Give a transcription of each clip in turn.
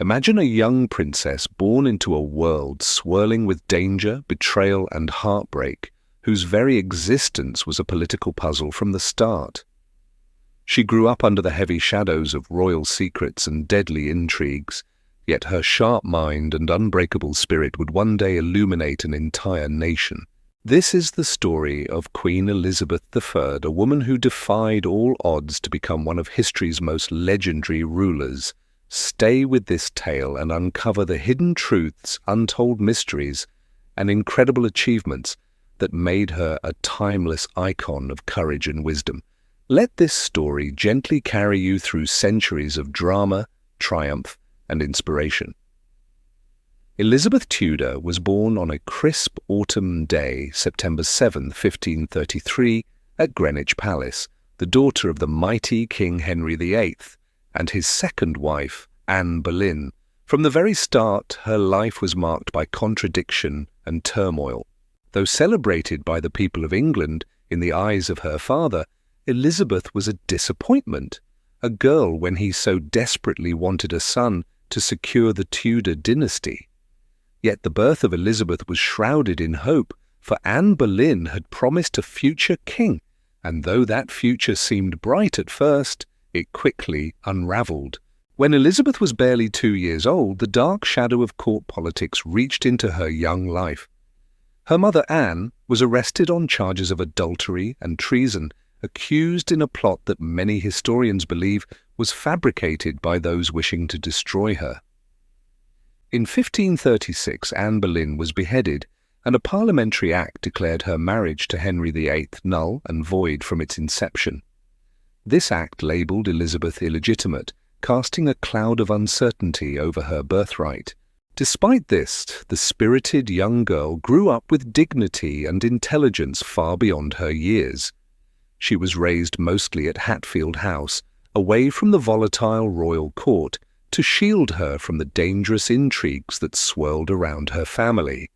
Imagine a young princess born into a world swirling with danger, betrayal, and heartbreak, whose very existence was a political puzzle from the start. She grew up under the heavy shadows of royal secrets and deadly intrigues, yet her sharp mind and unbreakable spirit would one day illuminate an entire nation. This is the story of Queen Elizabeth I, a woman who defied all odds to become one of history's most legendary rulers. Stay with this tale and uncover the hidden truths, untold mysteries, and incredible achievements that made her a timeless icon of courage and wisdom. Let this story gently carry you through centuries of drama, triumph, and inspiration. Elizabeth Tudor was born on a crisp autumn day, September 7, 1533, at Greenwich Palace, the daughter of the mighty King Henry VIII and his second wife, Anne Boleyn. From the very start, her life was marked by contradiction and turmoil. Though celebrated by the people of England in the eyes of her father, Elizabeth was a disappointment, a girl when he so desperately wanted a son to secure the Tudor dynasty. Yet the birth of Elizabeth was shrouded in hope, for Anne Boleyn had promised a future king, and though that future seemed bright at first, it quickly unravelled. When Elizabeth was barely 2 years old, the dark shadow of court politics reached into her young life. Her mother Anne was arrested on charges of adultery and treason, accused in a plot that many historians believe was fabricated by those wishing to destroy her. In 1536, Anne Boleyn was beheaded, and a parliamentary act declared her marriage to Henry VIII null and void from its inception. This act labelled Elizabeth illegitimate, casting a cloud of uncertainty over her birthright. Despite this, the spirited young girl grew up with dignity and intelligence far beyond her years. She was raised mostly at Hatfield House, away from the volatile royal court, to shield her from the dangerous intrigues that swirled around her family.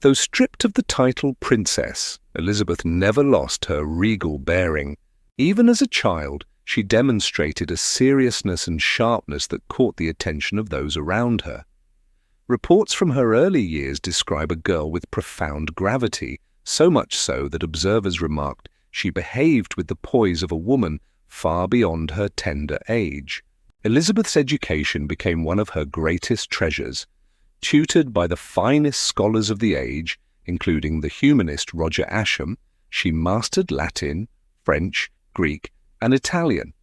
Though stripped of the title princess, Elizabeth never lost her regal bearing. Even as a child, she demonstrated a seriousness and sharpness that caught the attention of those around her. Reports from her early years describe a girl with profound gravity, so much so that observers remarked she behaved with the poise of a woman far beyond her tender age. Elizabeth's education became one of her greatest treasures. Tutored by the finest scholars of the age, including the humanist Roger Ascham, she mastered Latin, French, Greek, and Italian.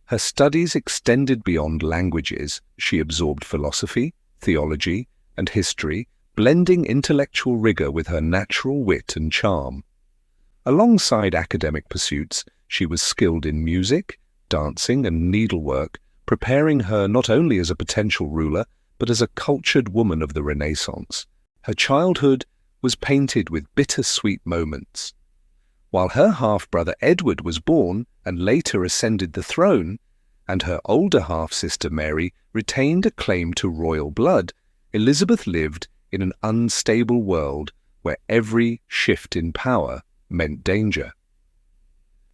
Her studies extended beyond languages. She absorbed philosophy, theology, and history, blending intellectual rigor with her natural wit and charm. Alongside academic pursuits, she was skilled in music, dancing, and needlework, preparing her not only as a potential ruler, but as a cultured woman of the Renaissance. Her childhood was painted with bittersweet moments. While her half-brother Edward was born and later ascended the throne, and her older half-sister Mary retained a claim to royal blood, Elizabeth lived in an unstable world where every shift in power meant danger.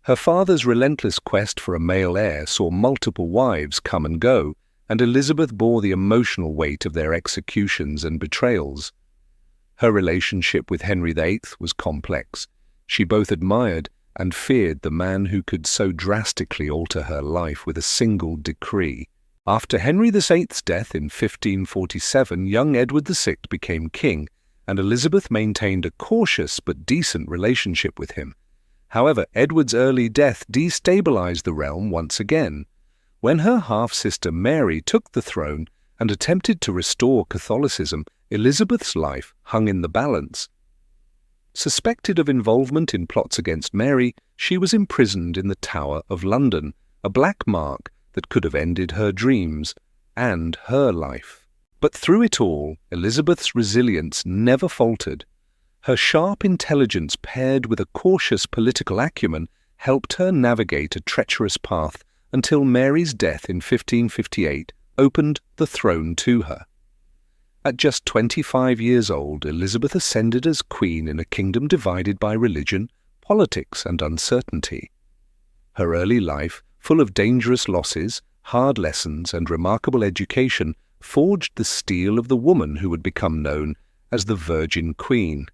Her father's relentless quest for a male heir saw multiple wives come and go, and Elizabeth bore the emotional weight of their executions and betrayals. Her relationship with Henry VIII was complex. She both admired and feared the man who could so drastically alter her life with a single decree. After Henry VIII's death in 1547, young Edward VI became king, and Elizabeth maintained a cautious but decent relationship with him. However, Edward's early death destabilized the realm once again. When her half-sister Mary took the throne and attempted to restore Catholicism, Elizabeth's life hung in the balance. Suspected of involvement in plots against Mary, she was imprisoned in the Tower of London, a black mark that could have ended her dreams and her life. But through it all, Elizabeth's resilience never faltered. Her sharp intelligence paired with a cautious political acumen helped her navigate a treacherous path until Mary's death in 1558 opened the throne to her. At just 25 years old, Elizabeth ascended as queen in a kingdom divided by religion, politics, and uncertainty. Her early life, full of dangerous losses, hard lessons, and remarkable education, forged the steel of the woman who would become known as the Virgin Queen,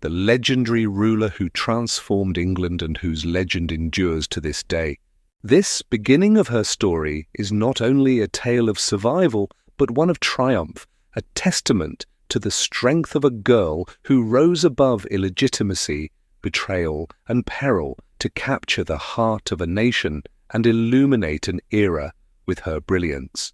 the legendary ruler who transformed England and whose legend endures to this day. This beginning of her story is not only a tale of survival, but one of triumph, a testament to the strength of a girl who rose above illegitimacy, betrayal, and peril to capture the heart of a nation and illuminate an era with her brilliance.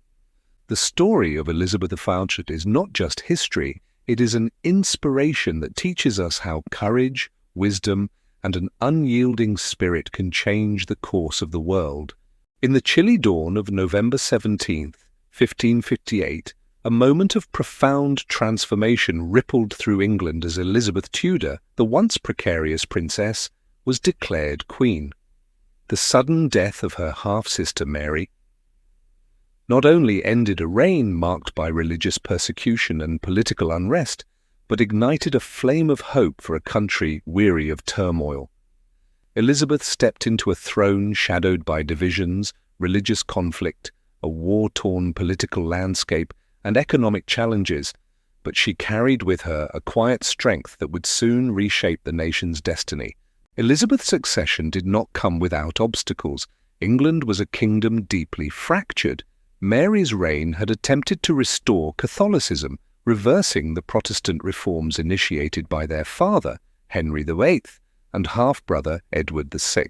The story of Elizabeth of Fauchet is not just history, it is an inspiration that teaches us how courage, wisdom, and an unyielding spirit can change the course of the world. In the chilly dawn of November 17th, 1558, a moment of profound transformation rippled through England as Elizabeth Tudor, the once precarious princess, was declared queen. The sudden death of her half-sister Mary not only ended a reign marked by religious persecution and political unrest, but ignited a flame of hope for a country weary of turmoil. Elizabeth stepped into a throne shadowed by divisions, religious conflict, a war-torn political landscape, and economic challenges, but she carried with her a quiet strength that would soon reshape the nation's destiny. Elizabeth's succession did not come without obstacles. England was a kingdom deeply fractured. Mary's reign had attempted to restore Catholicism, reversing the Protestant reforms initiated by their father, Henry VIII, and half-brother Edward VI.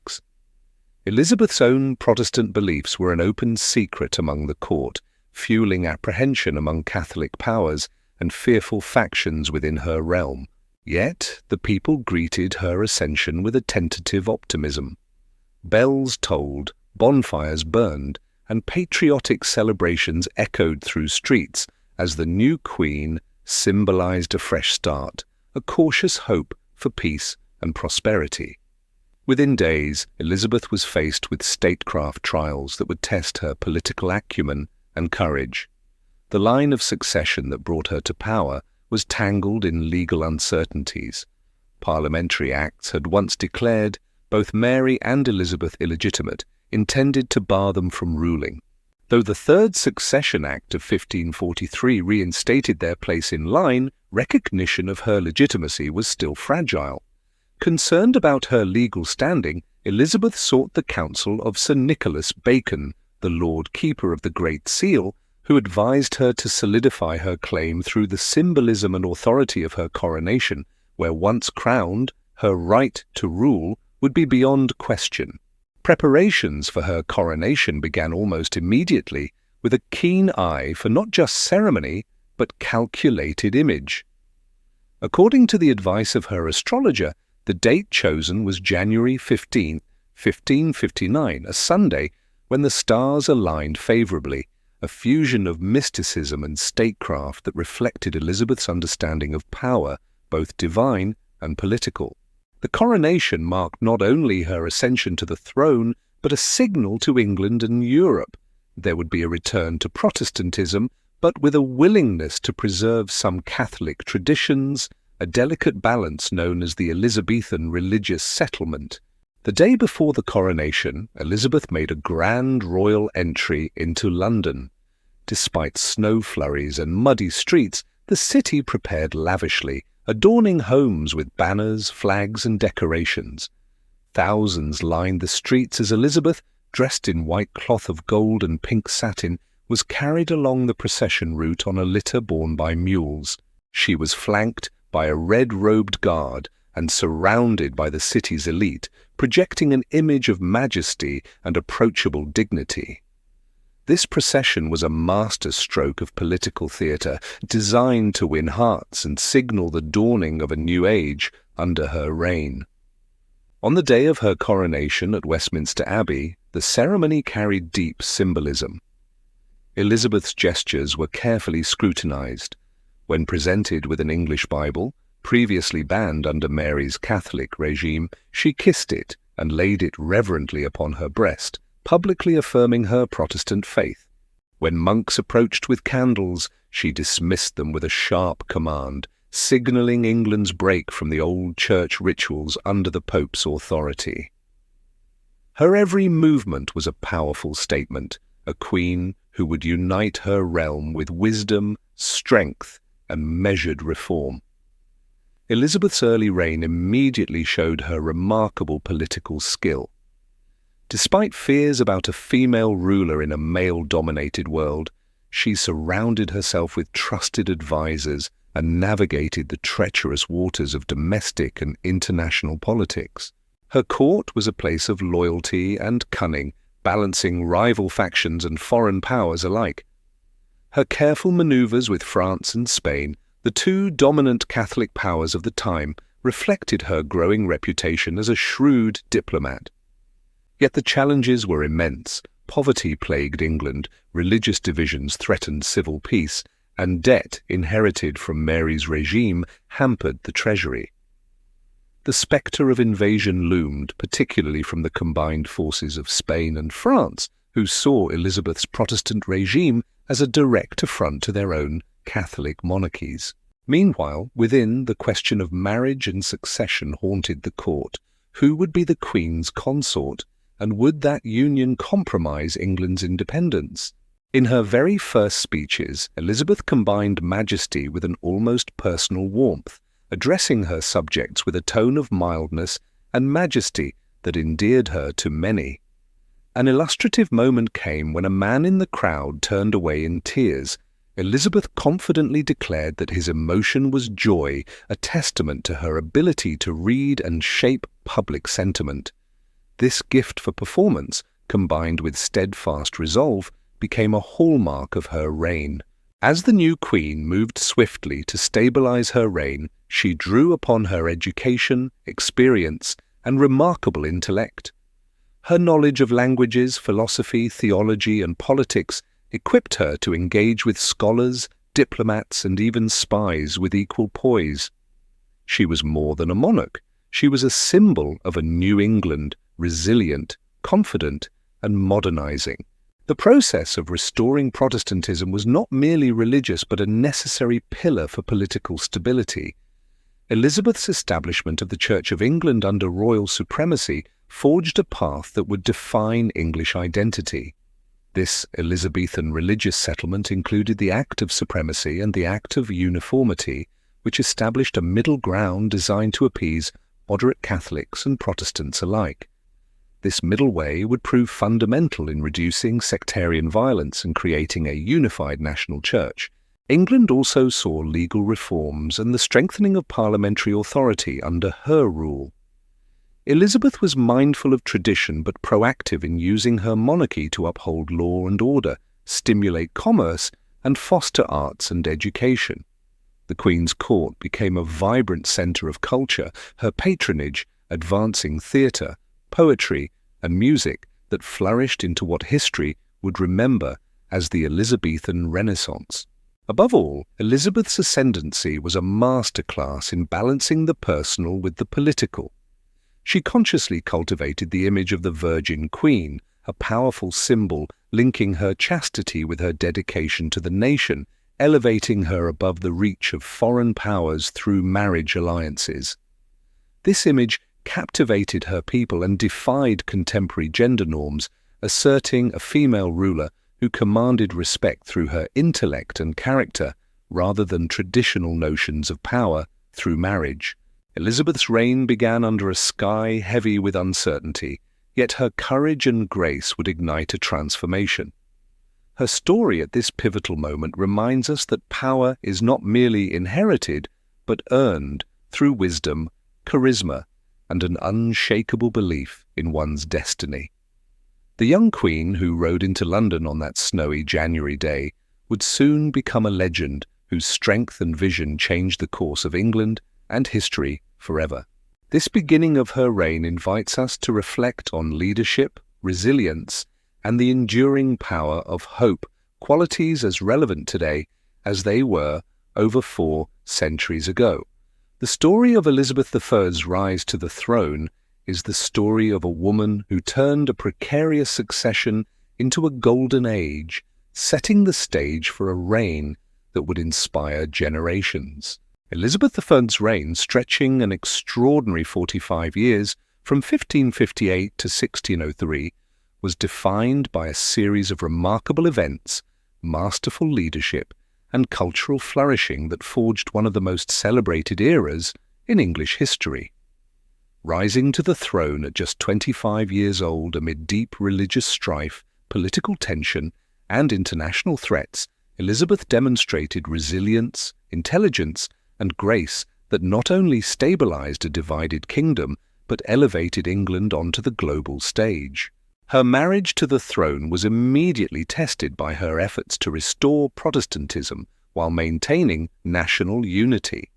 Elizabeth's own Protestant beliefs were an open secret among the court, fueling apprehension among Catholic powers and fearful factions within her realm. Yet the people greeted her ascension with a tentative optimism. Bells tolled, bonfires burned, and patriotic celebrations echoed through streets as the new queen symbolized a fresh start, a cautious hope for peace and prosperity. Within days, Elizabeth was faced with statecraft trials that would test her political acumen and courage. The line of succession that brought her to power was tangled in legal uncertainties. Parliamentary acts had once declared both Mary and Elizabeth illegitimate, intended to bar them from ruling. Though the Third Succession Act of 1543 reinstated their place in line, recognition of her legitimacy was still fragile. Concerned about her legal standing, Elizabeth sought the counsel of Sir Nicholas Bacon, the Lord Keeper of the Great Seal, who advised her to solidify her claim through the symbolism and authority of her coronation, where once crowned, her right to rule would be beyond question. Preparations for her coronation began almost immediately, with a keen eye for not just ceremony, but calculated image. According to the advice of her astrologer, the date chosen was January 15, 1559, a Sunday, when the stars aligned favorably, a fusion of mysticism and statecraft that reflected Elizabeth's understanding of power, both divine and political. The coronation marked not only her ascension to the throne, but a signal to England and Europe. There would be a return to Protestantism, but with a willingness to preserve some Catholic traditions, a delicate balance known as the Elizabethan religious settlement. The day before the coronation, Elizabeth made a grand royal entry into London. Despite snow flurries and muddy streets, the city prepared lavishly, adorning homes with banners, flags, and decorations. Thousands lined the streets as Elizabeth, dressed in white cloth of gold and pink satin, was carried along the procession route on a litter borne by mules. She was flanked by a red-robed guard and surrounded by the city's elite, projecting an image of majesty and approachable dignity. This procession was a masterstroke of political theatre, designed to win hearts and signal the dawning of a new age under her reign. On the day of her coronation at Westminster Abbey, the ceremony carried deep symbolism. Elizabeth's gestures were carefully scrutinized. When presented with an English Bible, previously banned under Mary's Catholic regime, she kissed it and laid it reverently upon her breast, publicly affirming her Protestant faith. When monks approached with candles, she dismissed them with a sharp command, signaling England's break from the old church rituals under the Pope's authority. Her every movement was a powerful statement, a queen who would unite her realm with wisdom, strength, and measured reform. Elizabeth's early reign immediately showed her remarkable political skill. Despite fears about a female ruler in a male-dominated world, she surrounded herself with trusted advisors and navigated the treacherous waters of domestic and international politics. Her court was a place of loyalty and cunning, balancing rival factions and foreign powers alike. Her careful maneuvers with France and Spain, the two dominant Catholic powers of the time, reflected her growing reputation as a shrewd diplomat. Yet the challenges were immense. Poverty plagued England, religious divisions threatened civil peace, and debt inherited from Mary's regime hampered the treasury. The spectre of invasion loomed, particularly from the combined forces of Spain and France, who saw Elizabeth's Protestant regime as a direct affront to their own Catholic monarchies. Meanwhile, within, the question of marriage and succession haunted the court. Who would be the Queen's consort, and would that union compromise England's independence? In her very first speeches, Elizabeth combined majesty with an almost personal warmth, addressing her subjects with a tone of mildness and majesty that endeared her to many. An illustrative moment came when a man in the crowd turned away in tears. Elizabeth confidently declared that his emotion was joy, a testament to her ability to read and shape public sentiment. This gift for performance, combined with steadfast resolve, became a hallmark of her reign. As the new queen moved swiftly to stabilize her reign, she drew upon her education, experience, and remarkable intellect. Her knowledge of languages, philosophy, theology, and politics equipped her to engage with scholars, diplomats, and even spies with equal poise. She was more than a monarch. She was a symbol of a new England, resilient, confident, and modernizing. The process of restoring Protestantism was not merely religious but a necessary pillar for political stability. Elizabeth's establishment of the Church of England under royal supremacy forged a path that would define English identity. This Elizabethan religious settlement included the Act of Supremacy and the Act of Uniformity, which established a middle ground designed to appease moderate Catholics and Protestants alike. This middle way would prove fundamental in reducing sectarian violence and creating a unified national church. England also saw legal reforms and the strengthening of parliamentary authority under her rule. Elizabeth was mindful of tradition but proactive in using her monarchy to uphold law and order, stimulate commerce, and foster arts and education. The Queen's court became a vibrant centre of culture, her patronage advancing theatre, poetry, and music that flourished into what history would remember as the Elizabethan Renaissance. Above all, Elizabeth's ascendancy was a masterclass in balancing the personal with the political. She consciously cultivated the image of the Virgin Queen, a powerful symbol linking her chastity with her dedication to the nation, elevating her above the reach of foreign powers through marriage alliances. This image captivated her people and defied contemporary gender norms, asserting a female ruler who commanded respect through her intellect and character rather than traditional notions of power through marriage. Elizabeth's reign began under a sky heavy with uncertainty, yet her courage and grace would ignite a transformation. Her story at this pivotal moment reminds us that power is not merely inherited, but earned through wisdom, charisma, and an unshakable belief in one's destiny. The young queen who rode into London on that snowy January day would soon become a legend whose strength and vision changed the course of England and history forever. This beginning of her reign invites us to reflect on leadership, resilience, and the enduring power of hope, qualities as relevant today as they were over 4 centuries ago. The story of Elizabeth I's rise to the throne is the story of a woman who turned a precarious succession into a golden age, setting the stage for a reign that would inspire generations. Elizabeth I's reign, stretching an extraordinary 45 years from 1558 to 1603, was defined by a series of remarkable events masterful leadership, and cultural flourishing that forged one of the most celebrated eras in English history. Rising to the throne at just 25 years old amid deep religious strife, political tension, and international threats, Elizabeth demonstrated resilience, intelligence, and grace that not only stabilized a divided kingdom, but elevated England onto the global stage. Her marriage to the throne was immediately tested by her efforts to restore Protestantism while maintaining national unity.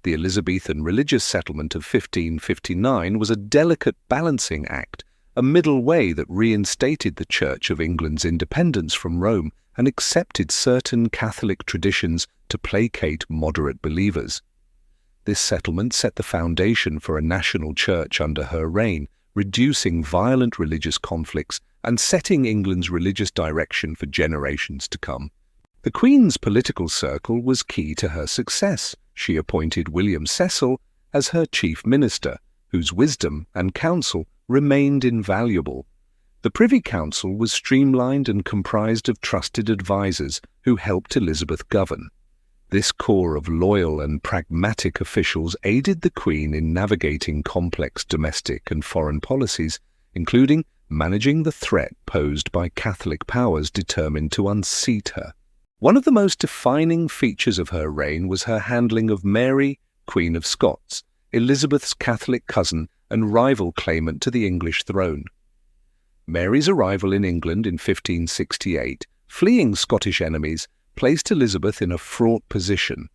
The Elizabethan religious settlement of 1559 was a delicate balancing act, a middle way that reinstated the Church of England's independence from Rome and accepted certain Catholic traditions to placate moderate believers. This settlement set the foundation for a national church under her reign, reducing violent religious conflicts and setting England's religious direction for generations to come. The Queen's political circle was key to her success. She appointed William Cecil as her chief minister, whose wisdom and counsel remained invaluable. The Privy Council was streamlined and comprised of trusted advisers who helped Elizabeth govern. This core of loyal and pragmatic officials aided the Queen in navigating complex domestic and foreign policies, including managing the threat posed by Catholic powers determined to unseat her. One of the most defining features of her reign was her handling of Mary, Queen of Scots, Elizabeth's Catholic cousin and rival claimant to the English throne. Mary's arrival in England in 1568, fleeing Scottish enemies, placed Elizabeth in a fraught position.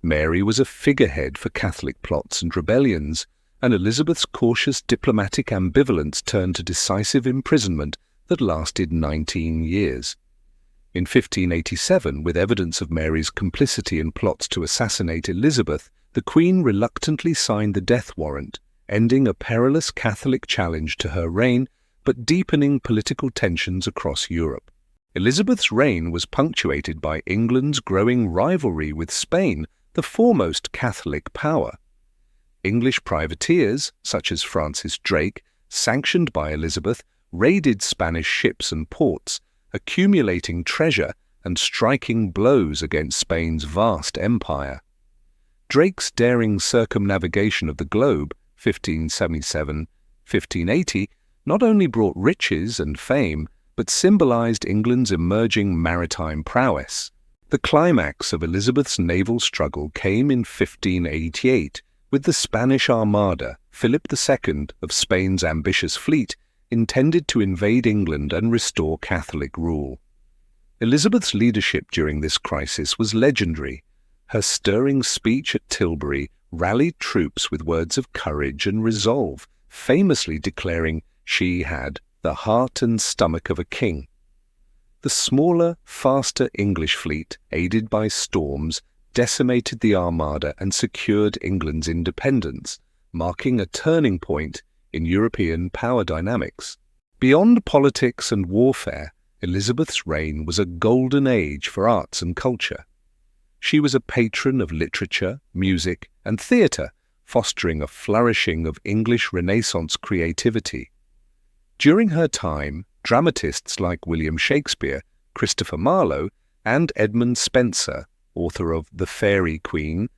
Mary was a figurehead for Catholic plots and rebellions, and Elizabeth's cautious diplomatic ambivalence turned to decisive imprisonment that lasted 19 years. In 1587, with evidence of Mary's complicity in plots to assassinate Elizabeth, the Queen reluctantly signed the death warrant, ending a perilous Catholic challenge to her reign, but deepening political tensions across Europe. Elizabeth's reign was punctuated by England's growing rivalry with Spain, the foremost Catholic power. English privateers, such as Francis Drake, sanctioned by Elizabeth, raided Spanish ships and ports, accumulating treasure and striking blows against Spain's vast empire. Drake's daring circumnavigation of the globe, 1577-1580, not only brought riches and fame, but symbolized England's emerging maritime prowess. The climax of Elizabeth's naval struggle came in 1588, with the Spanish Armada, Philip II of Spain's ambitious fleet, intended to invade England and restore Catholic rule. Elizabeth's leadership during this crisis was legendary. Her stirring speech at Tilbury rallied troops with words of courage and resolve, famously declaring she had the heart and stomach of a king. The smaller, faster English fleet, aided by storms, decimated the Armada and secured England's independence, marking a turning point in European power dynamics. Beyond politics and warfare, Elizabeth's reign was a golden age for arts and culture. She was a patron of literature, music, and theatre, fostering a flourishing of English Renaissance creativity. During her time, dramatists like William Shakespeare, Christopher Marlowe, and Edmund Spenser, author of The Faerie Queene,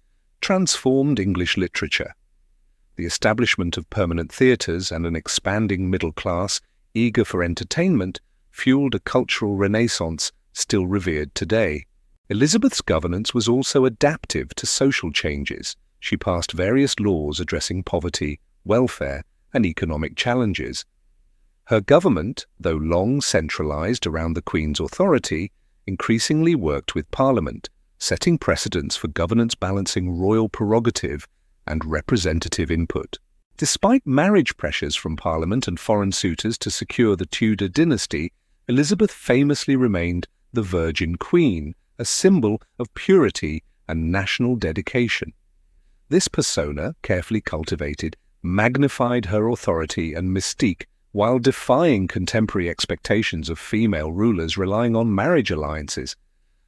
transformed English literature. The establishment of permanent theatres and an expanding middle class, eager for entertainment, fueled a cultural renaissance still revered today. Elizabeth's governance was also adaptive to social changes. She passed various laws addressing poverty, welfare, and economic challenges. Her government, though long centralised around the Queen's authority, increasingly worked with Parliament, setting precedents for governance balancing royal prerogative and representative input. Despite marriage pressures from Parliament and foreign suitors to secure the Tudor dynasty, Elizabeth famously remained the Virgin Queen, a symbol of purity and national dedication. This persona, carefully cultivated, magnified her authority and mystique while defying contemporary expectations of female rulers relying on marriage alliances.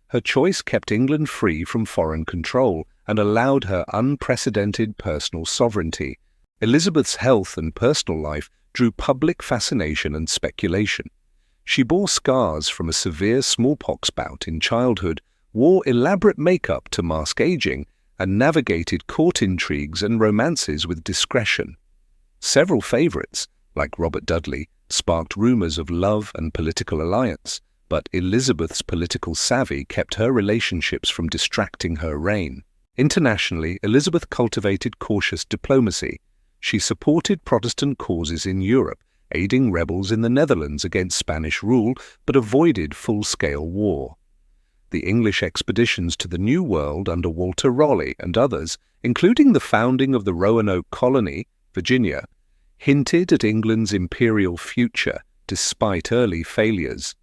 Her choice kept England free from foreign control and allowed her unprecedented personal sovereignty. Elizabeth's health and personal life drew public fascination and speculation. She bore scars from a severe smallpox bout in childhood, wore elaborate makeup to mask aging, and navigated court intrigues and romances with discretion. Several favorites, like Robert Dudley, sparked rumors of love and political alliance, but Elizabeth's political savvy kept her relationships from distracting her reign. Internationally, Elizabeth cultivated cautious diplomacy. She supported Protestant causes in Europe, aiding rebels in the Netherlands against Spanish rule, but avoided full-scale war. The English expeditions to the New World under Walter Raleigh and others, including the founding of the Roanoke colony, Virginia, hinted at England's imperial future despite early failures.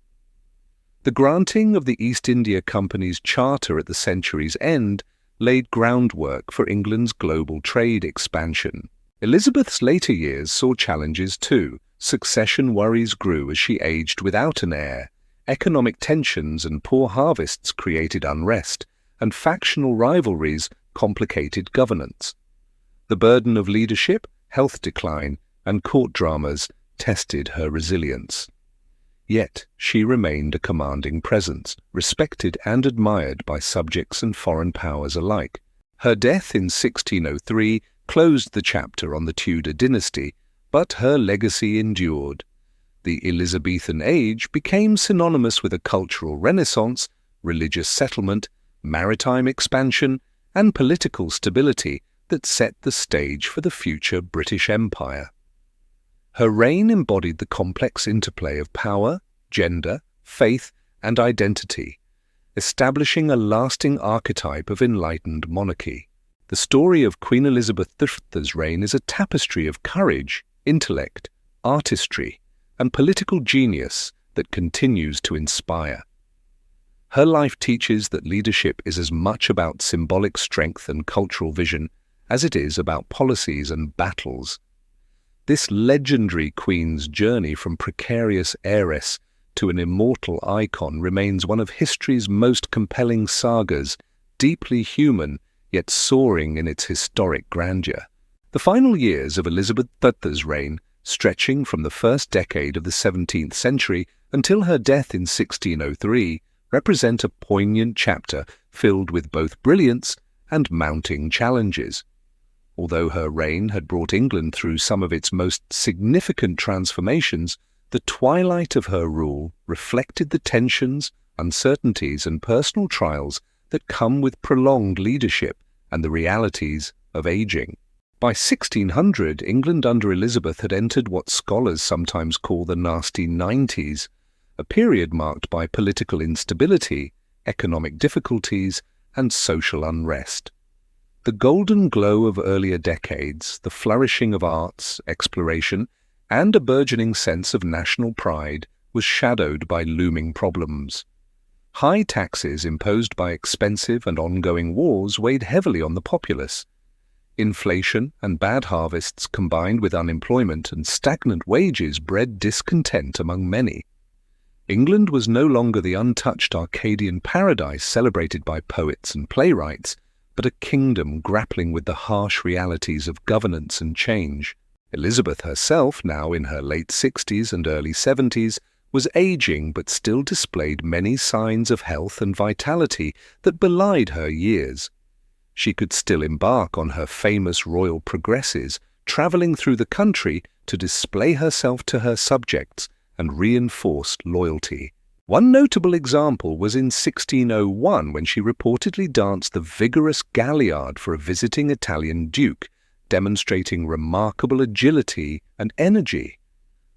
The granting of the East India Company's charter at the century's end laid groundwork for England's global trade expansion. Elizabeth's later years saw challenges too. Succession worries grew as she aged without an heir. Economic tensions and poor harvests created unrest, and factional rivalries complicated governance. The burden of leadership, health decline, and court dramas tested her resilience. Yet she remained a commanding presence, respected and admired by subjects and foreign powers alike. Her death in 1603 closed the chapter on the Tudor dynasty, but her legacy endured. The Elizabethan age became synonymous with a cultural renaissance, religious settlement, maritime expansion, and political stability that set the stage for the future British Empire. Her reign embodied the complex interplay of power, gender, faith, and identity, establishing a lasting archetype of enlightened monarchy. The story of Queen Elizabeth I's reign is a tapestry of courage, intellect, artistry, and political genius that continues to inspire. Her life teaches that leadership is as much about symbolic strength and cultural vision as it is about policies and battles. This legendary queen's journey from precarious heiress to an immortal icon remains one of history's most compelling sagas, deeply human yet soaring in its historic grandeur. The final years of Elizabeth I's reign, stretching from the first decade of the 17th century until her death in 1603, represent a poignant chapter filled with both brilliance and mounting challenges. Although her reign had brought England through some of its most significant transformations, the twilight of her rule reflected the tensions, uncertainties, and personal trials that come with prolonged leadership and the realities of aging. By 1600, England under Elizabeth had entered what scholars sometimes call the nasty 90s, a period marked by political instability, economic difficulties, and social unrest. The golden glow of earlier decades, the flourishing of arts, exploration, and a burgeoning sense of national pride was shadowed by looming problems. High taxes imposed by expensive and ongoing wars weighed heavily on the populace. Inflation and bad harvests combined with unemployment and stagnant wages bred discontent among many. England was no longer the untouched Arcadian paradise celebrated by poets and playwrights, but a kingdom grappling with the harsh realities of governance and change. Elizabeth herself, now in her late 60s and early 70s, was aging but still displayed many signs of health and vitality that belied her years. She could still embark on her famous royal progresses, travelling through the country to display herself to her subjects and reinforce loyalty. One notable example was in 1601 when she reportedly danced the vigorous galliard for a visiting Italian duke, demonstrating remarkable agility and energy.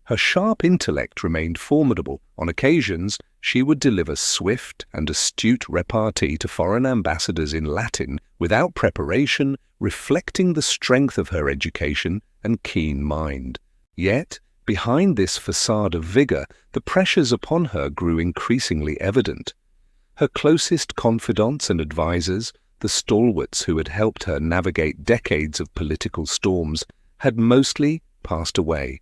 Her sharp intellect remained formidable. On occasions, she would deliver swift and astute repartee to foreign ambassadors in Latin without preparation, reflecting the strength of her education and keen mind. Yet, behind this facade of vigor, the pressures upon her grew increasingly evident. Her closest confidants and advisers, the stalwarts who had helped her navigate decades of political storms, had mostly passed away.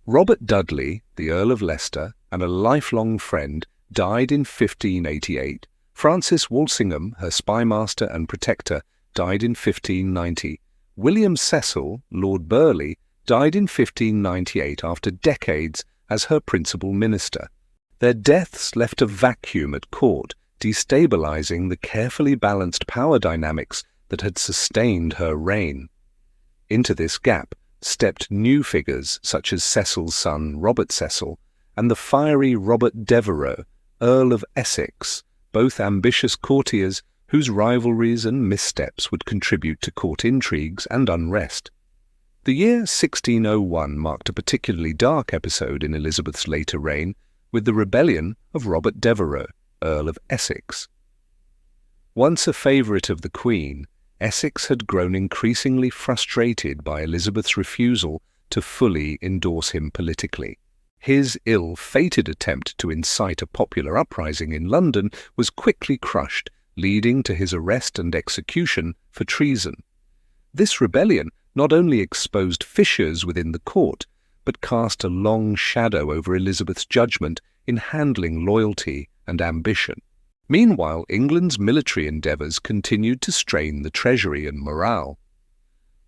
Robert Dudley, the Earl of Leicester, and a lifelong friend, died in 1588. Francis Walsingham, her spymaster and protector, died in 1590. William Cecil, Lord Burleigh, died in 1598 after decades as her principal minister. Their deaths left a vacuum at court, destabilizing the carefully balanced power dynamics that had sustained her reign. Into this gap stepped new figures such as Cecil's son Robert Cecil and the fiery Robert Devereux, Earl of Essex, both ambitious courtiers whose rivalries and missteps would contribute to court intrigues and unrest. The year 1601 marked a particularly dark episode in Elizabeth's later reign, with the rebellion of Robert Devereux, Earl of Essex. Once a favourite of the Queen, Essex had grown increasingly frustrated by Elizabeth's refusal to fully endorse him politically. His ill-fated attempt to incite a popular uprising in London was quickly crushed, leading to his arrest and execution for treason. This rebellion not only exposed fissures within the court, but cast a long shadow over Elizabeth's judgment in handling loyalty and ambition. Meanwhile, England's military endeavours continued to strain the treasury and morale.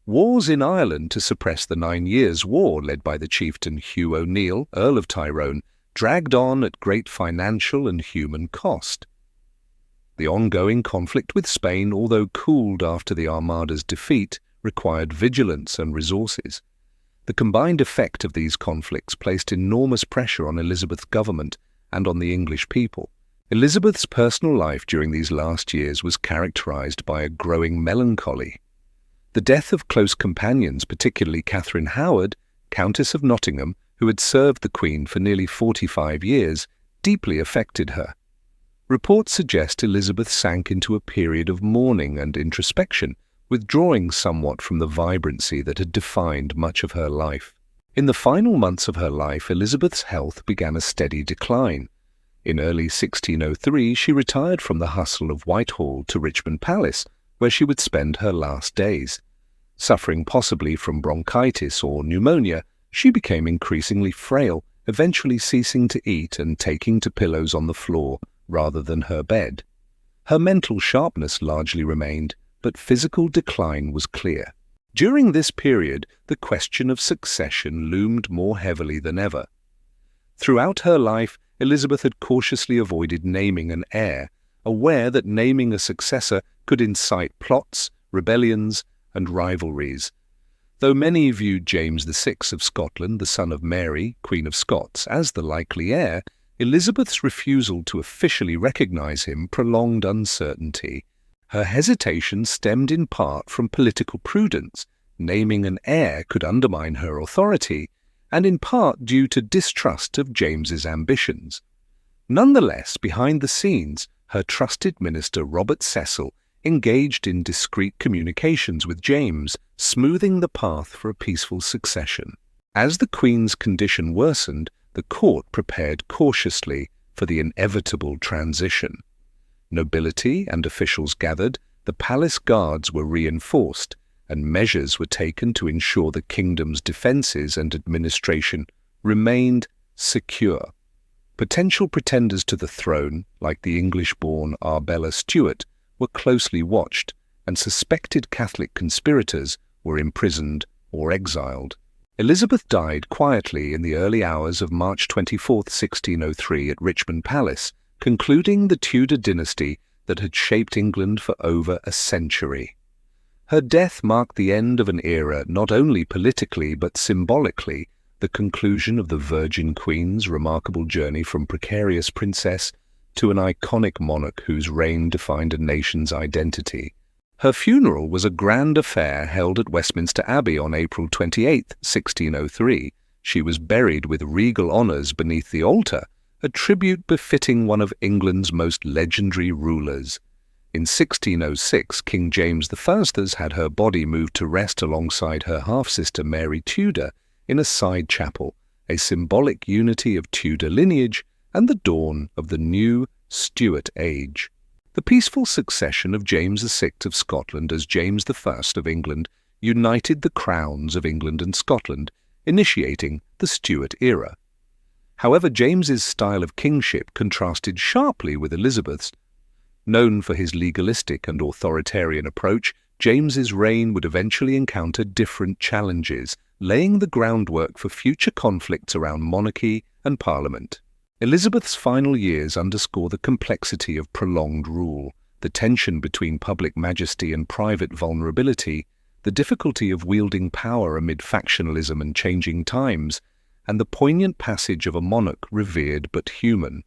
Wars in Ireland to suppress the 9 Years' War led by the chieftain Hugh O'Neill, Earl of Tyrone, dragged on at great financial and human cost. The ongoing conflict with Spain, although cooled after the Armada's defeat, required vigilance and resources. The combined effect of these conflicts placed enormous pressure on Elizabeth's government and on the English people. Elizabeth's personal life during these last years was characterized by a growing melancholy. The death of close companions, particularly Catherine Howard, Countess of Nottingham, who had served the Queen for nearly 45 years, deeply affected her. Reports suggest Elizabeth sank into a period of mourning and introspection, withdrawing somewhat from the vibrancy that had defined much of her life. In the final months of her life, Elizabeth's health began a steady decline. In early 1603, she retired from the hustle of Whitehall to Richmond Palace, where she would spend her last days. Suffering possibly from bronchitis or pneumonia, she became increasingly frail, eventually ceasing to eat and taking to pillows on the floor rather than her bed. Her mental sharpness largely remained, but physical decline was clear. During this period, the question of succession loomed more heavily than ever. Throughout her life, Elizabeth had cautiously avoided naming an heir, aware that naming a successor could incite plots, rebellions, and rivalries. Though many viewed James VI of Scotland, the son of Mary, Queen of Scots, as the likely heir, Elizabeth's refusal to officially recognise him prolonged uncertainty. Her hesitation stemmed in part from political prudence. Naming an heir could undermine her authority, and in part due to distrust of James's ambitions. Nonetheless, behind the scenes, her trusted minister Robert Cecil engaged in discreet communications with James, smoothing the path for a peaceful succession. As the Queen's condition worsened, the court prepared cautiously for the inevitable transition. Nobility and officials gathered, the palace guards were reinforced, and measures were taken to ensure the kingdom's defences and administration remained secure. Potential pretenders to the throne, like the English-born Arbella Stuart, were closely watched, and suspected Catholic conspirators were imprisoned or exiled. Elizabeth died quietly in the early hours of March 24, 1603 at Richmond Palace, concluding the Tudor dynasty that had shaped England for over a century. Her death marked the end of an era not only politically but symbolically, the conclusion of the Virgin Queen's remarkable journey from precarious princess to an iconic monarch whose reign defined a nation's identity. Her funeral was a grand affair held at Westminster Abbey on April 28, 1603. She was buried with regal honours beneath the altar, a tribute befitting one of England's most legendary rulers. In 1606, King James I had her body moved to rest alongside her half-sister Mary Tudor in a side chapel, a symbolic unity of Tudor lineage and the dawn of the new Stuart age. The peaceful succession of James VI of Scotland as James I of England united the crowns of England and Scotland, initiating the Stuart era. However, James's style of kingship contrasted sharply with Elizabeth's. Known for his legalistic and authoritarian approach, James's reign would eventually encounter different challenges, laying the groundwork for future conflicts around monarchy and parliament. Elizabeth's final years underscore the complexity of prolonged rule, the tension between public majesty and private vulnerability, the difficulty of wielding power amid factionalism and changing times, and the poignant passage of a monarch revered but human.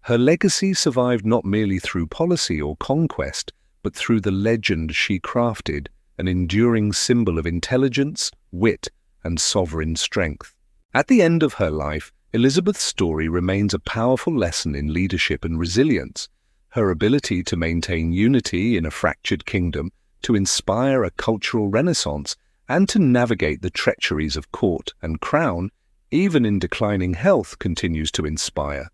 Her legacy survived not merely through policy or conquest, but through the legend she crafted, an enduring symbol of intelligence, wit, and sovereign strength. At the end of her life, Elizabeth's story remains a powerful lesson in leadership and resilience. Her ability to maintain unity in a fractured kingdom, to inspire a cultural renaissance, and to navigate the treacheries of court and crown, even in declining health, continues to inspire.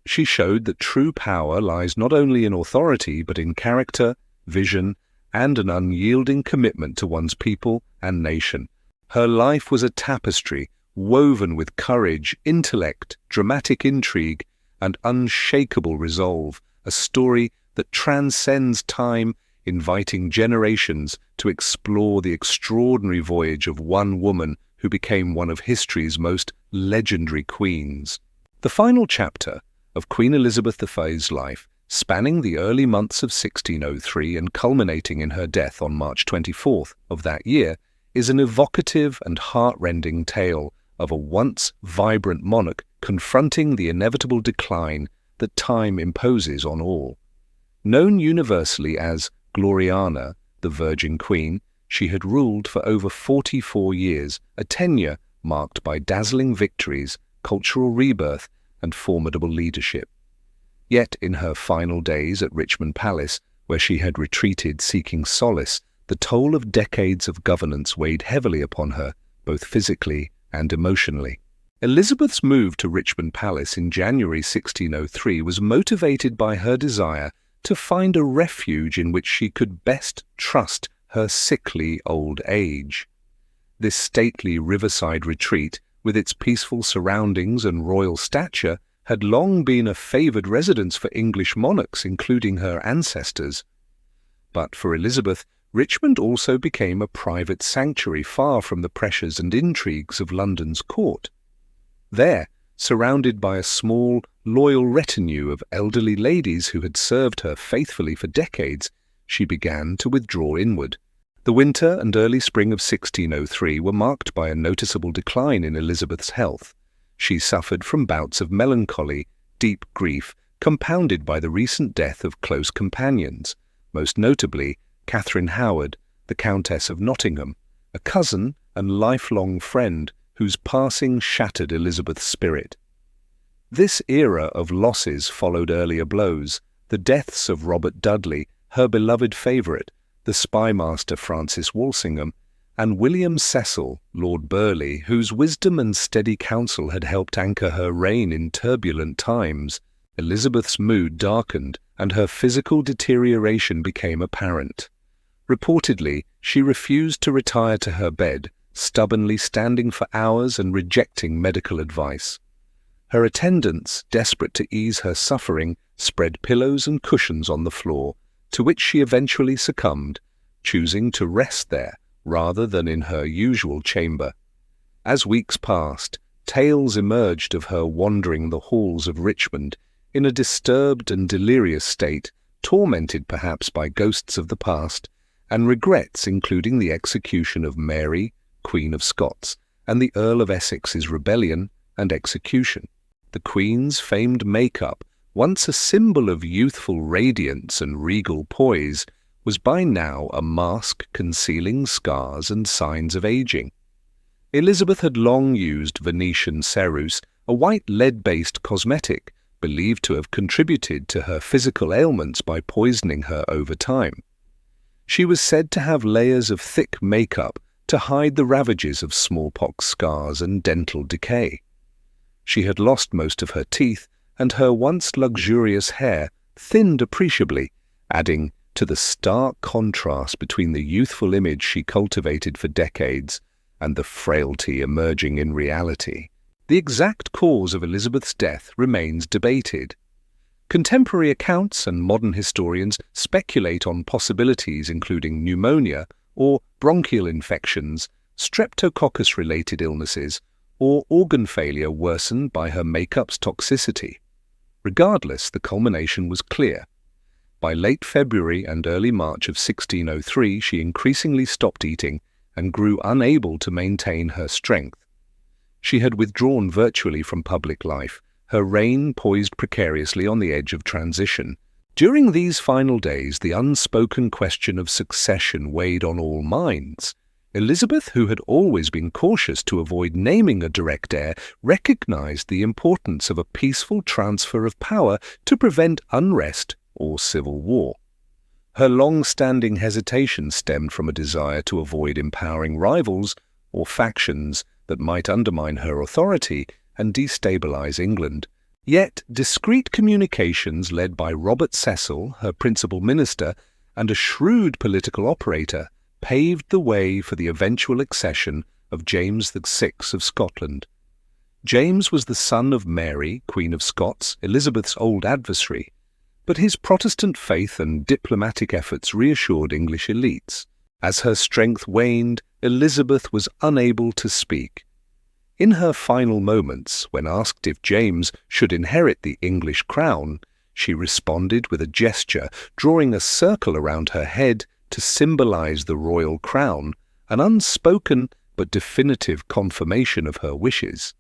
She showed that true power lies not only in authority but in character, vision, and an unyielding commitment to one's people and nation. Her life was a tapestry woven with courage, intellect, dramatic intrigue, and unshakable resolve, a story that transcends time, inviting generations to explore the extraordinary voyage of one woman who became one of history's most legendary queens. The final chapter of Queen Elizabeth I's life, spanning the early months of 1603 and culminating in her death on March 24th of that year, is an evocative and heart-rending tale of a once vibrant monarch confronting the inevitable decline that time imposes on all. Known universally as Gloriana, the Virgin Queen, she had ruled for over 44 years, a tenure marked by dazzling victories, cultural rebirth, and formidable leadership. Yet in her final days at Richmond Palace, where she had retreated seeking solace, the toll of decades of governance weighed heavily upon her, both physically and emotionally. Elizabeth's move to Richmond Palace in January 1603 was motivated by her desire to find a refuge in which she could best trust her sickly old age. This stately riverside retreat, with its peaceful surroundings and royal stature, had long been a favoured residence for English monarchs, including her ancestors. But for Elizabeth, Richmond also became a private sanctuary far from the pressures and intrigues of London's court. There, surrounded by a small, loyal retinue of elderly ladies who had served her faithfully for decades, she began to withdraw inward. The winter and early spring of 1603 were marked by a noticeable decline in Elizabeth's health. She suffered from bouts of melancholy, deep grief, compounded by the recent death of close companions, most notably Catherine Howard, the Countess of Nottingham, a cousin and lifelong friend whose passing shattered Elizabeth's spirit. This era of losses followed earlier blows, the deaths of Robert Dudley, her beloved favourite, the spymaster Francis Walsingham, and William Cecil, Lord Burleigh, whose wisdom and steady counsel had helped anchor her reign in turbulent times. Elizabeth's mood darkened, and her physical deterioration became apparent. Reportedly, she refused to retire to her bed, stubbornly standing for hours and rejecting medical advice. Her attendants, desperate to ease her suffering, spread pillows and cushions on the floor, to which she eventually succumbed, choosing to rest there rather than in her usual chamber. As weeks passed, tales emerged of her wandering the halls of Richmond in a disturbed and delirious state, tormented perhaps by ghosts of the past, and regrets including the execution of Mary, Queen of Scots, and the Earl of Essex's rebellion and execution. The Queen's famed makeup, once a symbol of youthful radiance and regal poise, was by now a mask concealing scars and signs of aging. Elizabeth had long used Venetian ceruse, a white lead-based cosmetic, believed to have contributed to her physical ailments by poisoning her over time. She was said to have layers of thick makeup to hide the ravages of smallpox scars and dental decay. She had lost most of her teeth, and her once luxurious hair thinned appreciably, adding to the stark contrast between the youthful image she cultivated for decades and the frailty emerging in reality. The exact cause of Elizabeth's death remains debated. Contemporary accounts and modern historians speculate on possibilities including pneumonia or bronchial infections, streptococcus-related illnesses, or organ failure worsened by her makeup's toxicity. Regardless, the culmination was clear. By late February and early March of 1603, she increasingly stopped eating and grew unable to maintain her strength. She had withdrawn virtually from public life, her reign poised precariously on the edge of transition. During these final days, the unspoken question of succession weighed on all minds. Elizabeth, who had always been cautious to avoid naming a direct heir, recognized the importance of a peaceful transfer of power to prevent unrest or civil war. Her long-standing hesitation stemmed from a desire to avoid empowering rivals or factions that might undermine her authority and destabilize England. Yet, discreet communications led by Robert Cecil, her principal minister, and a shrewd political operator paved the way for the eventual accession of James VI of Scotland. James was the son of Mary, Queen of Scots, Elizabeth's old adversary, but his Protestant faith and diplomatic efforts reassured English elites. As her strength waned, Elizabeth was unable to speak. In her final moments, when asked if James should inherit the English crown, she responded with a gesture, drawing a circle around her head to symbolize the royal crown, an unspoken but definitive confirmation of her wishes.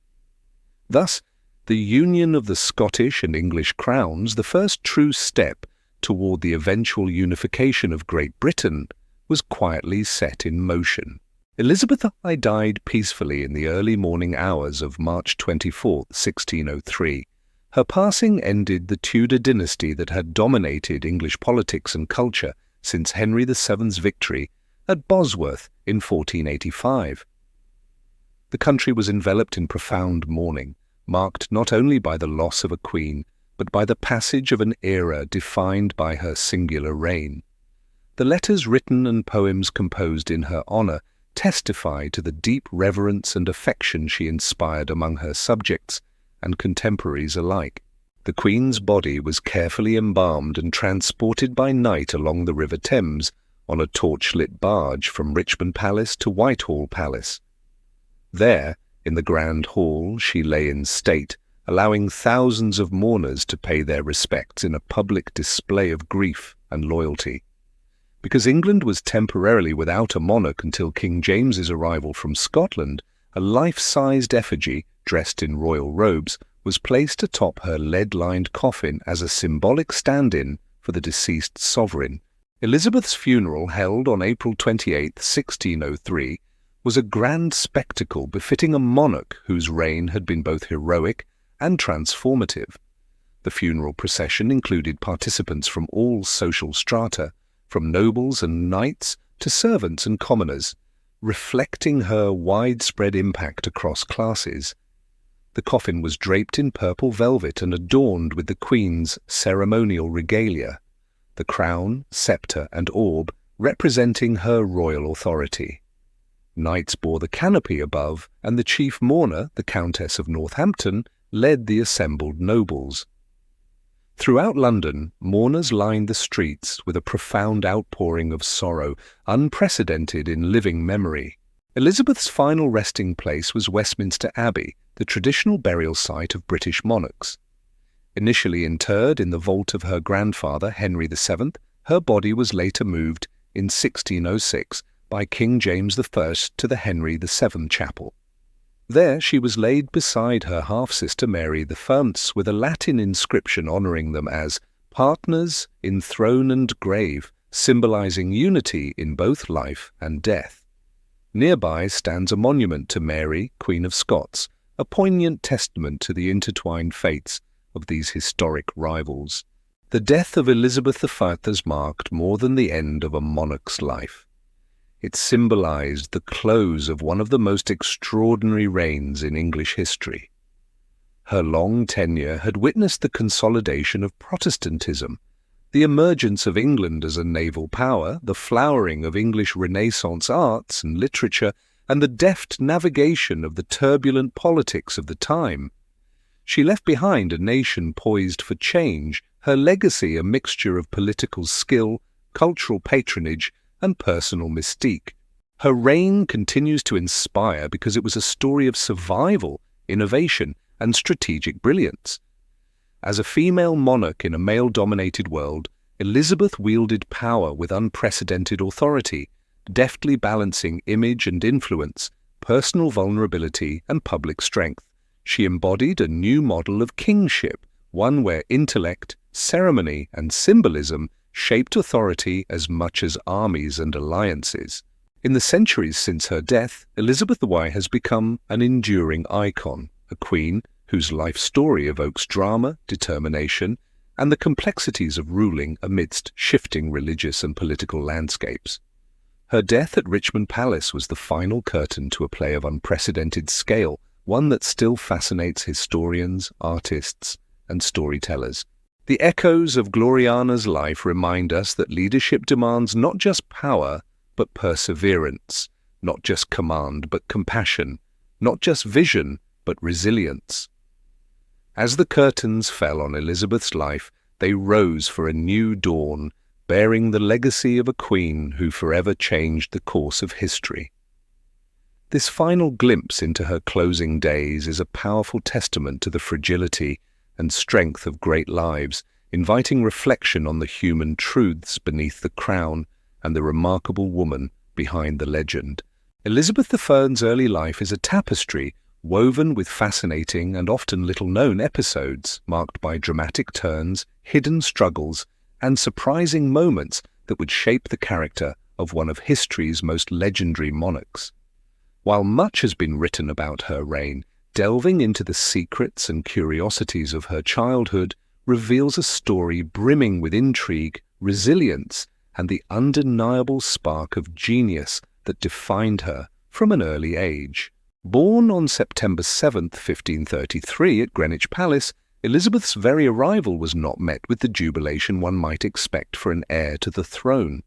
Thus, the union of the Scottish and English crowns, the first true step toward the eventual unification of Great Britain, was quietly set in motion. Elizabeth I died peacefully in the early morning hours of March 24, 1603. Her passing ended the Tudor dynasty that had dominated English politics and culture since Henry VII's victory at Bosworth in 1485. The country was enveloped in profound mourning, marked not only by the loss of a queen, but by the passage of an era defined by her singular reign. The letters written and poems composed in her honor testify to the deep reverence and affection she inspired among her subjects and contemporaries alike. The Queen's body was carefully embalmed and transported by night along the River Thames on a torch-lit barge from Richmond Palace to Whitehall Palace. There, in the Grand Hall, she lay in state, allowing thousands of mourners to pay their respects in a public display of grief and loyalty. Because England was temporarily without a monarch until King James's arrival from Scotland, a life-sized effigy, dressed in royal robes, was placed atop her lead-lined coffin as a symbolic stand-in for the deceased sovereign. Elizabeth's funeral, held on April 28, 1603, was a grand spectacle befitting a monarch whose reign had been both heroic and transformative. The funeral procession included participants from all social strata, from nobles and knights to servants and commoners, reflecting her widespread impact across classes. The coffin was draped in purple velvet and adorned with the Queen's ceremonial regalia, the crown, sceptre, and orb representing her royal authority. Knights bore the canopy above, and the chief mourner, the Countess of Northampton, led the assembled nobles. Throughout London, mourners lined the streets with a profound outpouring of sorrow, unprecedented in living memory. Elizabeth's final resting place was Westminster Abbey, the traditional burial site of British monarchs. Initially interred in the vault of her grandfather, Henry VII, her body was later moved in 1606 by King James I to the Henry VII Chapel. There she was laid beside her half-sister Mary I with a Latin inscription honouring them as partners in throne and grave, symbolising unity in both life and death. Nearby stands a monument to Mary, Queen of Scots, a poignant testament to the intertwined fates of these historic rivals. The death of Elizabeth I has marked more than the end of a monarch's life. It symbolized the close of one of the most extraordinary reigns in English history. Her long tenure had witnessed the consolidation of Protestantism, the emergence of England as a naval power, the flowering of English Renaissance arts and literature, and the deft navigation of the turbulent politics of the time. She left behind a nation poised for change, her legacy a mixture of political skill, cultural patronage, and personal mystique. Her reign continues to inspire because it was a story of survival, innovation, and strategic brilliance. As a female monarch in a male-dominated world, Elizabeth wielded power with unprecedented authority, deftly balancing image and influence, personal vulnerability, and public strength. She embodied a new model of kingship, one where intellect, ceremony, and symbolism shaped authority as much as armies and alliances. In the centuries since her death, Elizabeth I has become an enduring icon, a queen whose life story evokes drama, determination, and the complexities of ruling amidst shifting religious and political landscapes. Her death at Richmond Palace was the final curtain to a play of unprecedented scale, one that still fascinates historians, artists, and storytellers. The echoes of Gloriana's life remind us that leadership demands not just power, but perseverance, not just command, but compassion, not just vision, but resilience. As the curtains fell on Elizabeth's life, they rose for a new dawn, bearing the legacy of a queen who forever changed the course of history. This final glimpse into her closing days is a powerful testament to the fragility and strength of great lives, inviting reflection on the human truths beneath the crown and the remarkable woman behind the legend. Elizabeth I's early life is a tapestry woven with fascinating and often little-known episodes, marked by dramatic turns, hidden struggles, and surprising moments that would shape the character of one of history's most legendary monarchs. While much has been written about her reign, delving into the secrets and curiosities of her childhood reveals a story brimming with intrigue, resilience, and the undeniable spark of genius that defined her from an early age. Born on September 7, 1533 at Greenwich Palace, Elizabeth's very arrival was not met with the jubilation one might expect for an heir to the throne.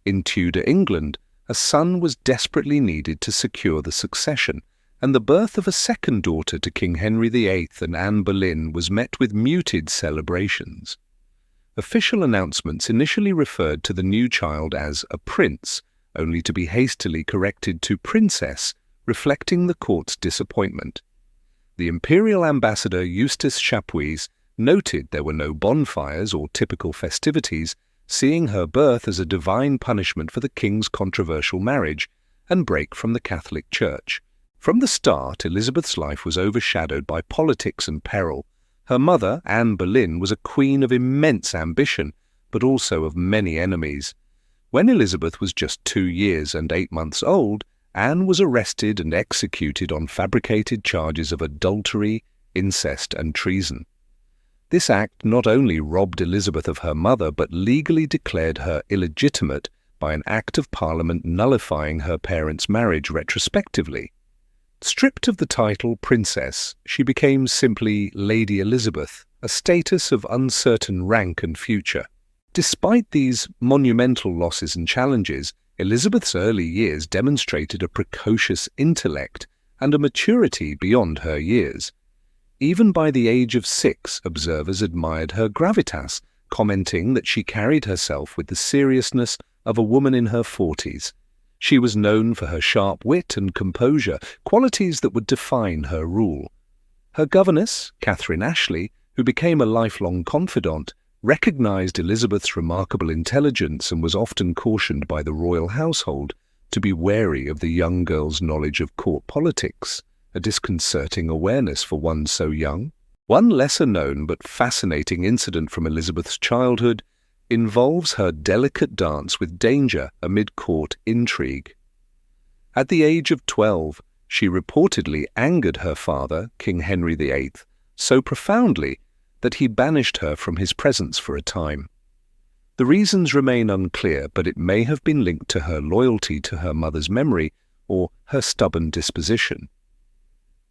In Tudor England, a son was desperately needed to secure the succession, and the birth of a second daughter to King Henry VIII and Anne Boleyn was met with muted celebrations. Official announcements initially referred to the new child as a prince, only to be hastily corrected to princess, reflecting the court's disappointment. The imperial ambassador Eustace Chapuis noted there were no bonfires or typical festivities, seeing her birth as a divine punishment for the king's controversial marriage and break from the Catholic Church. From the start, Elizabeth's life was overshadowed by politics and peril. Her mother, Anne Boleyn, was a queen of immense ambition, but also of many enemies. When Elizabeth was just 2 years and 8 months old, Anne was arrested and executed on fabricated charges of adultery, incest, and treason. This act not only robbed Elizabeth of her mother, but legally declared her illegitimate by an Act of Parliament nullifying her parents' marriage retrospectively. Stripped of the title princess, she became simply Lady Elizabeth, a status of uncertain rank and future. Despite these monumental losses and challenges, Elizabeth's early years demonstrated a precocious intellect and a maturity beyond her years. Even by the age of 6, observers admired her gravitas, commenting that she carried herself with the seriousness of a woman in her 40s. She was known for her sharp wit and composure, qualities that would define her rule. Her governess, Catherine Ashley, who became a lifelong confidant, recognized Elizabeth's remarkable intelligence and was often cautioned by the royal household to be wary of the young girl's knowledge of court politics, a disconcerting awareness for one so young. One lesser-known but fascinating incident from Elizabeth's childhood involves her delicate dance with danger amid court intrigue. At the age of 12, she reportedly angered her father, King Henry VIII, so profoundly that he banished her from his presence for a time. The reasons remain unclear, but it may have been linked to her loyalty to her mother's memory or her stubborn disposition.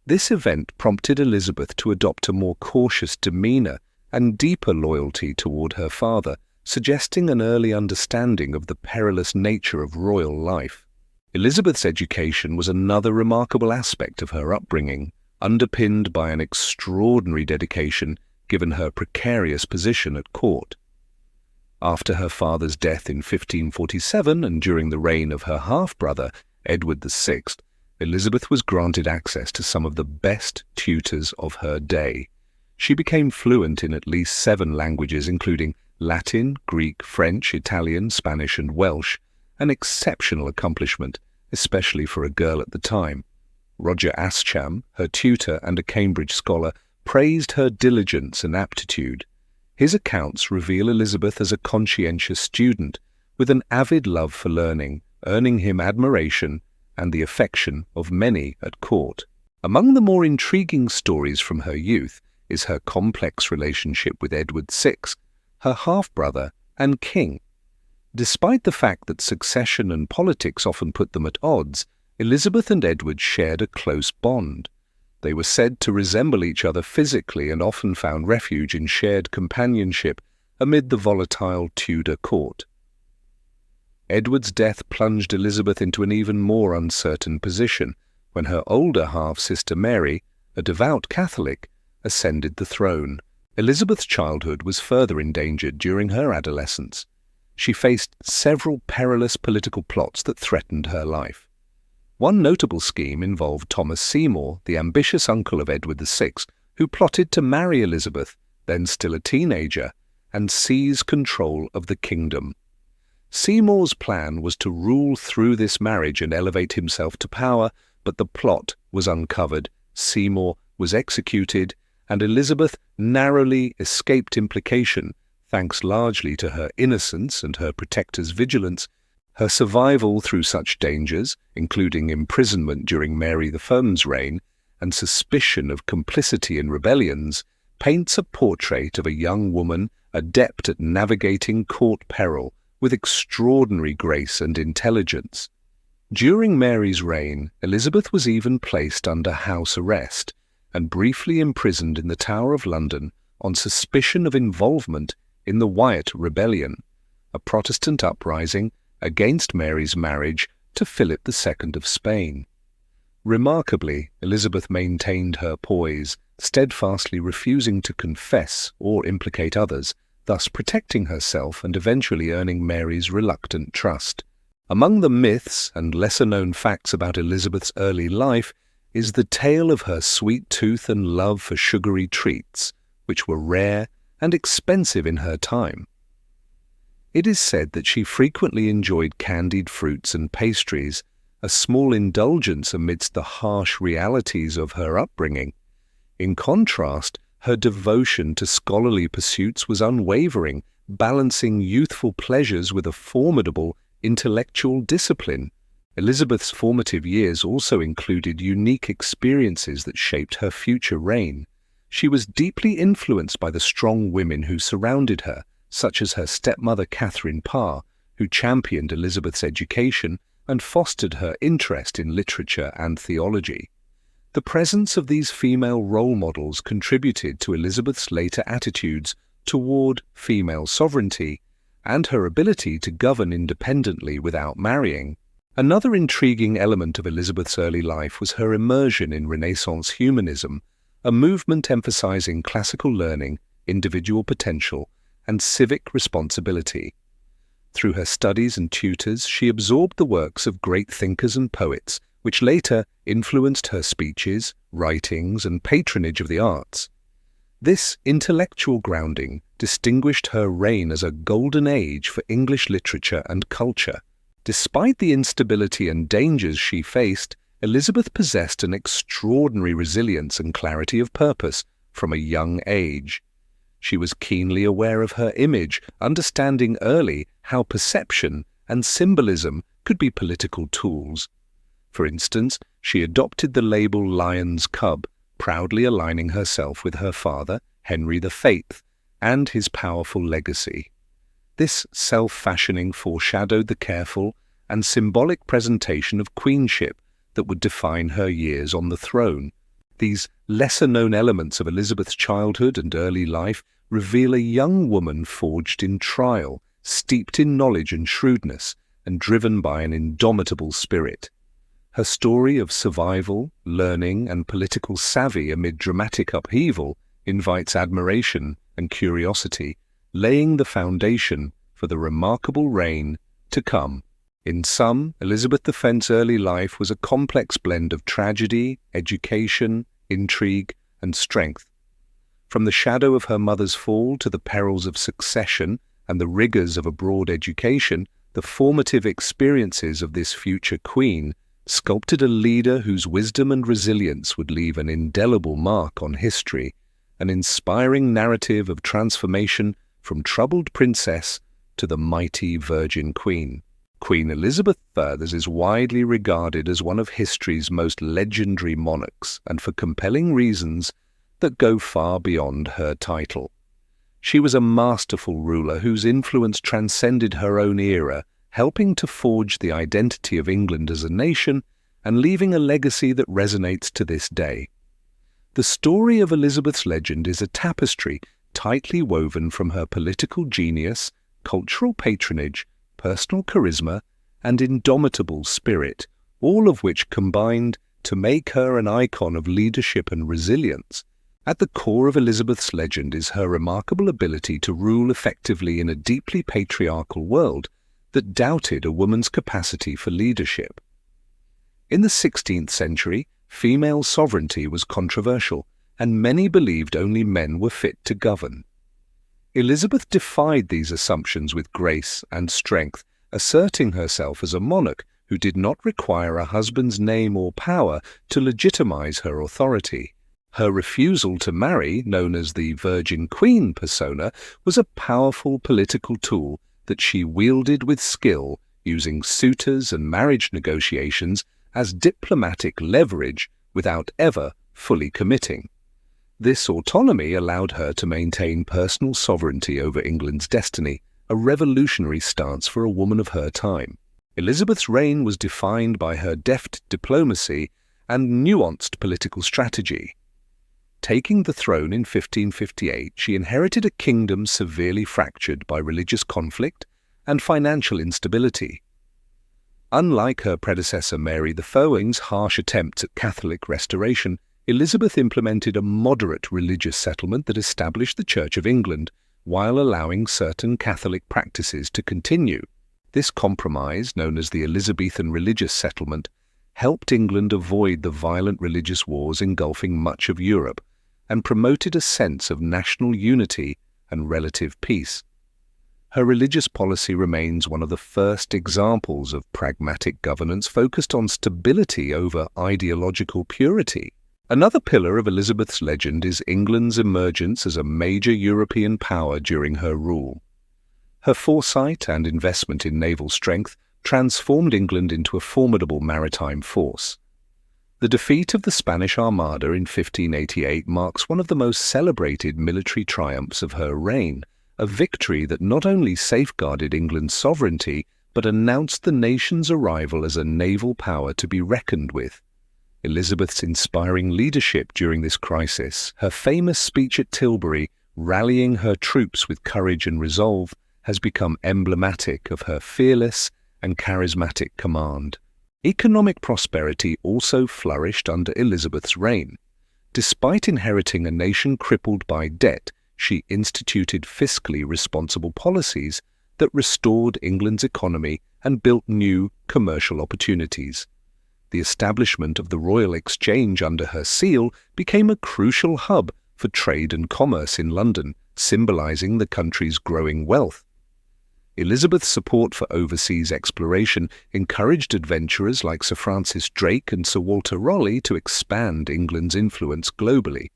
This event prompted Elizabeth to adopt a more cautious demeanor and deeper loyalty toward her father, suggesting an early understanding of the perilous nature of royal life. Elizabeth's education was another remarkable aspect of her upbringing, underpinned by an extraordinary dedication given her precarious position at court. After her father's death in 1547 and during the reign of her half-brother, Edward VI, Elizabeth was granted access to some of the best tutors of her day. She became fluent in at least 7 languages, including Latin, Greek, French, Italian, Spanish, and Welsh, an exceptional accomplishment, especially for a girl at the time. Roger Ascham, her tutor and a Cambridge scholar, praised her diligence and aptitude. His accounts reveal Elizabeth as a conscientious student, with an avid love for learning, earning him admiration and the affection of many at court. Among the more intriguing stories from her youth is her complex relationship with Edward VI, her half-brother and king. Despite the fact that succession and politics often put them at odds, Elizabeth and Edward shared a close bond. They were said to resemble each other physically and often found refuge in shared companionship amid the volatile Tudor court. Edward's death plunged Elizabeth into an even more uncertain position when her older half-sister Mary, a devout Catholic, ascended the throne. Elizabeth's childhood was further endangered during her adolescence. She faced several perilous political plots that threatened her life. One notable scheme involved Thomas Seymour, the ambitious uncle of Edward VI, who plotted to marry Elizabeth, then still a teenager, and seize control of the kingdom. Seymour's plan was to rule through this marriage and elevate himself to power, but the plot was uncovered, Seymour was executed, and Elizabeth narrowly escaped implication, thanks largely to her innocence and her protector's vigilance. Her survival through such dangers, including imprisonment during Mary I's reign and suspicion of complicity in rebellions, paints a portrait of a young woman adept at navigating court peril with extraordinary grace and intelligence. During Mary's reign, Elizabeth was even placed under house arrest and briefly imprisoned in the Tower of London on suspicion of involvement in the Wyatt Rebellion, a Protestant uprising against Mary's marriage to Philip II of Spain. Remarkably, Elizabeth maintained her poise, steadfastly refusing to confess or implicate others, thus protecting herself and eventually earning Mary's reluctant trust. Among the myths and lesser-known facts about Elizabeth's early life is the tale of her sweet tooth and love for sugary treats, which were rare and expensive in her time. It is said that she frequently enjoyed candied fruits and pastries, a small indulgence amidst the harsh realities of her upbringing. In contrast, her devotion to scholarly pursuits was unwavering, balancing youthful pleasures with a formidable intellectual discipline. Elizabeth's formative years also included unique experiences that shaped her future reign. She was deeply influenced by the strong women who surrounded her, such as her stepmother Catherine Parr, who championed Elizabeth's education and fostered her interest in literature and theology. The presence of these female role models contributed to Elizabeth's later attitudes toward female sovereignty and her ability to govern independently without marrying. Another intriguing element of Elizabeth's early life was her immersion in Renaissance humanism, a movement emphasizing classical learning, individual potential, and civic responsibility. Through her studies and tutors, she absorbed the works of great thinkers and poets, which later influenced her speeches, writings, and patronage of the arts. This intellectual grounding distinguished her reign as a golden age for English literature and culture. Despite the instability and dangers she faced, Elizabeth possessed an extraordinary resilience and clarity of purpose from a young age. She was keenly aware of her image, understanding early how perception and symbolism could be political tools. For instance, she adopted the label Lion's Cub, proudly aligning herself with her father, Henry VIII, and his powerful legacy. This self-fashioning foreshadowed the careful and symbolic presentation of queenship that would define her years on the throne. These lesser-known elements of Elizabeth's childhood and early life reveal a young woman forged in trial, steeped in knowledge and shrewdness, and driven by an indomitable spirit. Her story of survival, learning, and political savvy amid dramatic upheaval invites admiration and curiosity, laying the foundation for the remarkable reign to come. In sum, Elizabeth I's early life was a complex blend of tragedy, education, intrigue, and strength. From the shadow of her mother's fall to the perils of succession and the rigors of a broad education, the formative experiences of this future queen sculpted a leader whose wisdom and resilience would leave an indelible mark on history, an inspiring narrative of transformation from troubled princess to the mighty Virgin Queen. Queen Elizabeth I is widely regarded as one of history's most legendary monarchs, and for compelling reasons that go far beyond her title. She was a masterful ruler whose influence transcended her own era, helping to forge the identity of England as a nation and leaving a legacy that resonates to this day. The story of Elizabeth's legend is a tapestry tightly woven from her political genius, cultural patronage, personal charisma, and indomitable spirit, all of which combined to make her an icon of leadership and resilience. At the core of Elizabeth's legend is her remarkable ability to rule effectively in a deeply patriarchal world that doubted a woman's capacity for leadership. In the 16th century, female sovereignty was controversial, and many believed only men were fit to govern. Elizabeth defied these assumptions with grace and strength, asserting herself as a monarch who did not require a husband's name or power to legitimize her authority. Her refusal to marry, known as the Virgin Queen persona, was a powerful political tool that she wielded with skill, using suitors and marriage negotiations as diplomatic leverage without ever fully committing. This autonomy allowed her to maintain personal sovereignty over England's destiny, a revolutionary stance for a woman of her time. Elizabeth's reign was defined by her deft diplomacy and nuanced political strategy. Taking the throne in 1558, she inherited a kingdom severely fractured by religious conflict and financial instability. Unlike her predecessor Mary the Fowling's harsh attempts at Catholic restoration, Elizabeth implemented a moderate religious settlement that established the Church of England, while allowing certain Catholic practices to continue. This compromise, known as the Elizabethan religious settlement, helped England avoid the violent religious wars engulfing much of Europe, and promoted a sense of national unity and relative peace. Her religious policy remains one of the first examples of pragmatic governance focused on stability over ideological purity. Another pillar of Elizabeth's legend is England's emergence as a major European power during her rule. Her foresight and investment in naval strength transformed England into a formidable maritime force. The defeat of the Spanish Armada in 1588 marks one of the most celebrated military triumphs of her reign, a victory that not only safeguarded England's sovereignty but announced the nation's arrival as a naval power to be reckoned with. Elizabeth's inspiring leadership during this crisis, her famous speech at Tilbury, rallying her troops with courage and resolve, has become emblematic of her fearless and charismatic command. Economic prosperity also flourished under Elizabeth's reign. Despite inheriting a nation crippled by debt, she instituted fiscally responsible policies that restored England's economy and built new commercial opportunities. The establishment of the Royal Exchange under her seal became a crucial hub for trade and commerce in London, symbolizing the country's growing wealth. Elizabeth's support for overseas exploration encouraged adventurers like Sir Francis Drake and Sir Walter Raleigh to expand England's influence globally.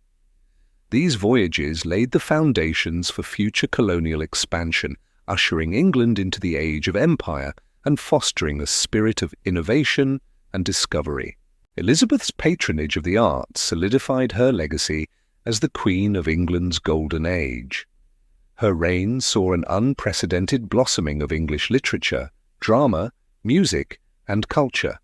These voyages laid the foundations for future colonial expansion, ushering England into the age of empire and fostering a spirit of innovation and discovery. Elizabeth's patronage of the arts solidified her legacy as the Queen of England's Golden Age. Her reign saw an unprecedented blossoming of English literature, drama, music, and culture.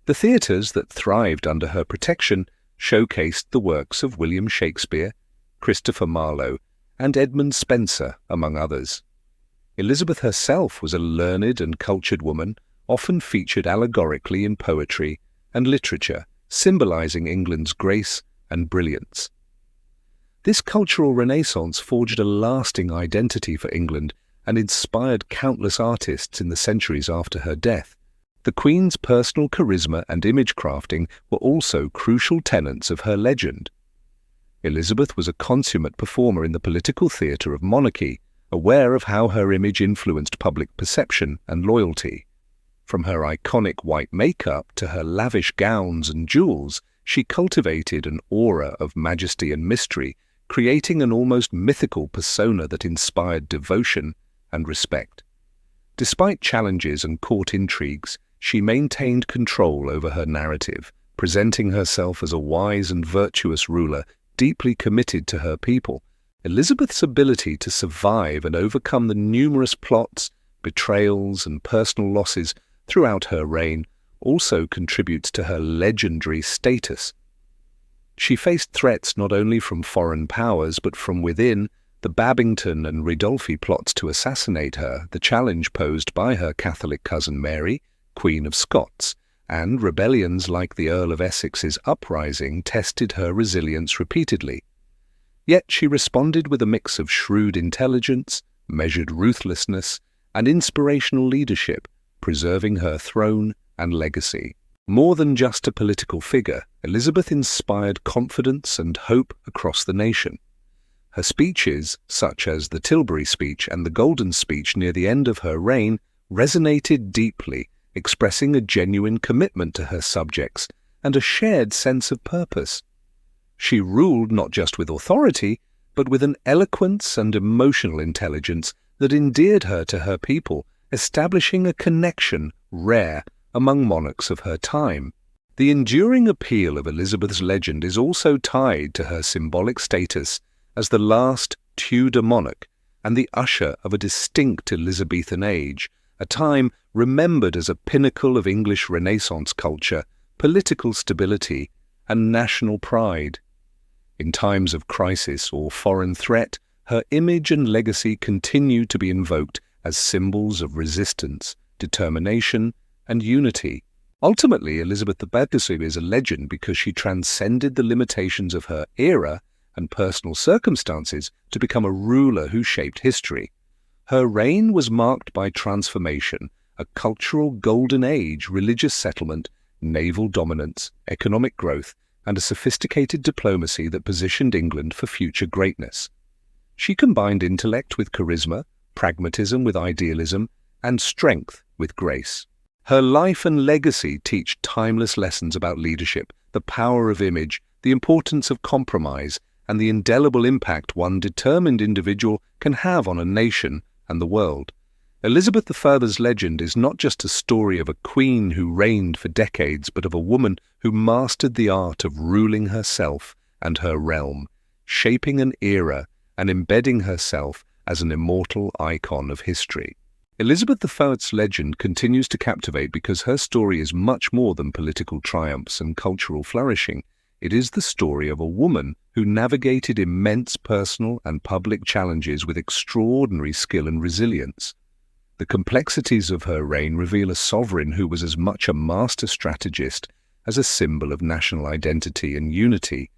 The theatres that thrived under her protection showcased the works of William Shakespeare, Christopher Marlowe, and Edmund Spenser, among others. Elizabeth herself was a learned and cultured woman, often featured allegorically in poetry and literature, symbolizing England's grace and brilliance. This cultural renaissance forged a lasting identity for England and inspired countless artists in the centuries after her death. The Queen's personal charisma and image crafting were also crucial tenets of her legend. Elizabeth was a consummate performer in the political theatre of monarchy, aware of how her image influenced public perception and loyalty. From her iconic white makeup to her lavish gowns and jewels, she cultivated an aura of majesty and mystery, creating an almost mythical persona that inspired devotion and respect. Despite challenges and court intrigues, she maintained control over her narrative, presenting herself as a wise and virtuous ruler deeply committed to her people. Elizabeth's ability to survive and overcome the numerous plots, betrayals, and personal losses throughout her reign also contributes to her legendary status. She faced threats not only from foreign powers but from within. The Babington and Ridolfi plots to assassinate her, the challenge posed by her Catholic cousin Mary, Queen of Scots, and rebellions like the Earl of Essex's uprising tested her resilience repeatedly. Yet she responded with a mix of shrewd intelligence, measured ruthlessness, and inspirational leadership, preserving her throne and legacy. More than just a political figure, Elizabeth inspired confidence and hope across the nation. Her speeches, such as the Tilbury speech and the Golden speech near the end of her reign, resonated deeply, expressing a genuine commitment to her subjects and a shared sense of purpose. She ruled not just with authority, but with an eloquence and emotional intelligence that endeared her to her people, establishing a connection rare among monarchs of her time. The enduring appeal of Elizabeth's legend is also tied to her symbolic status as the last Tudor monarch and the usher of a distinct Elizabethan age, a time remembered as a pinnacle of English Renaissance culture, political stability, and national pride. In times of crisis or foreign threat, her image and legacy continue to be invoked as symbols of resistance, determination, and unity. Ultimately, Elizabeth II is a legend because she transcended the limitations of her era and personal circumstances to become a ruler who shaped history. Her reign was marked by transformation, a cultural golden age, religious settlement, naval dominance, economic growth, and a sophisticated diplomacy that positioned England for future greatness. She combined intellect with charisma, pragmatism with idealism, and strength with grace. Her life and legacy teach timeless lessons about leadership, the power of image, the importance of compromise, and the indelible impact one determined individual can have on a nation and the world. Elizabeth I's legend is not just a story of a queen who reigned for decades, but of a woman who mastered the art of ruling herself and her realm, shaping an era and embedding herself as an immortal icon of history. Elizabeth I's legend continues to captivate because her story is much more than political triumphs and cultural flourishing. It is the story of a woman who navigated immense personal and public challenges with extraordinary skill and resilience. The complexities of her reign reveal a sovereign who was as much a master strategist as a symbol of national identity and unity,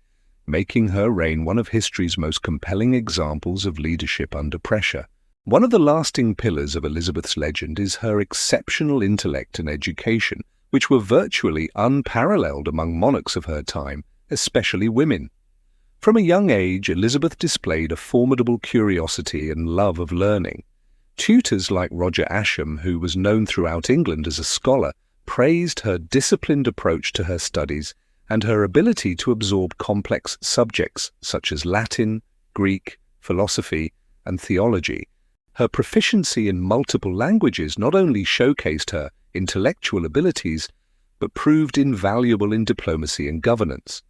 making her reign one of history's most compelling examples of leadership under pressure. One of the lasting pillars of Elizabeth's legend is her exceptional intellect and education, which were virtually unparalleled among monarchs of her time, especially women. From a young age, Elizabeth displayed a formidable curiosity and love of learning. Tutors like Roger Ascham, who was known throughout England as a scholar, praised her disciplined approach to her studies and her ability to absorb complex subjects such as Latin, Greek, philosophy, and theology. Her proficiency in multiple languages not only showcased her intellectual abilities, but proved invaluable in diplomacy and governance.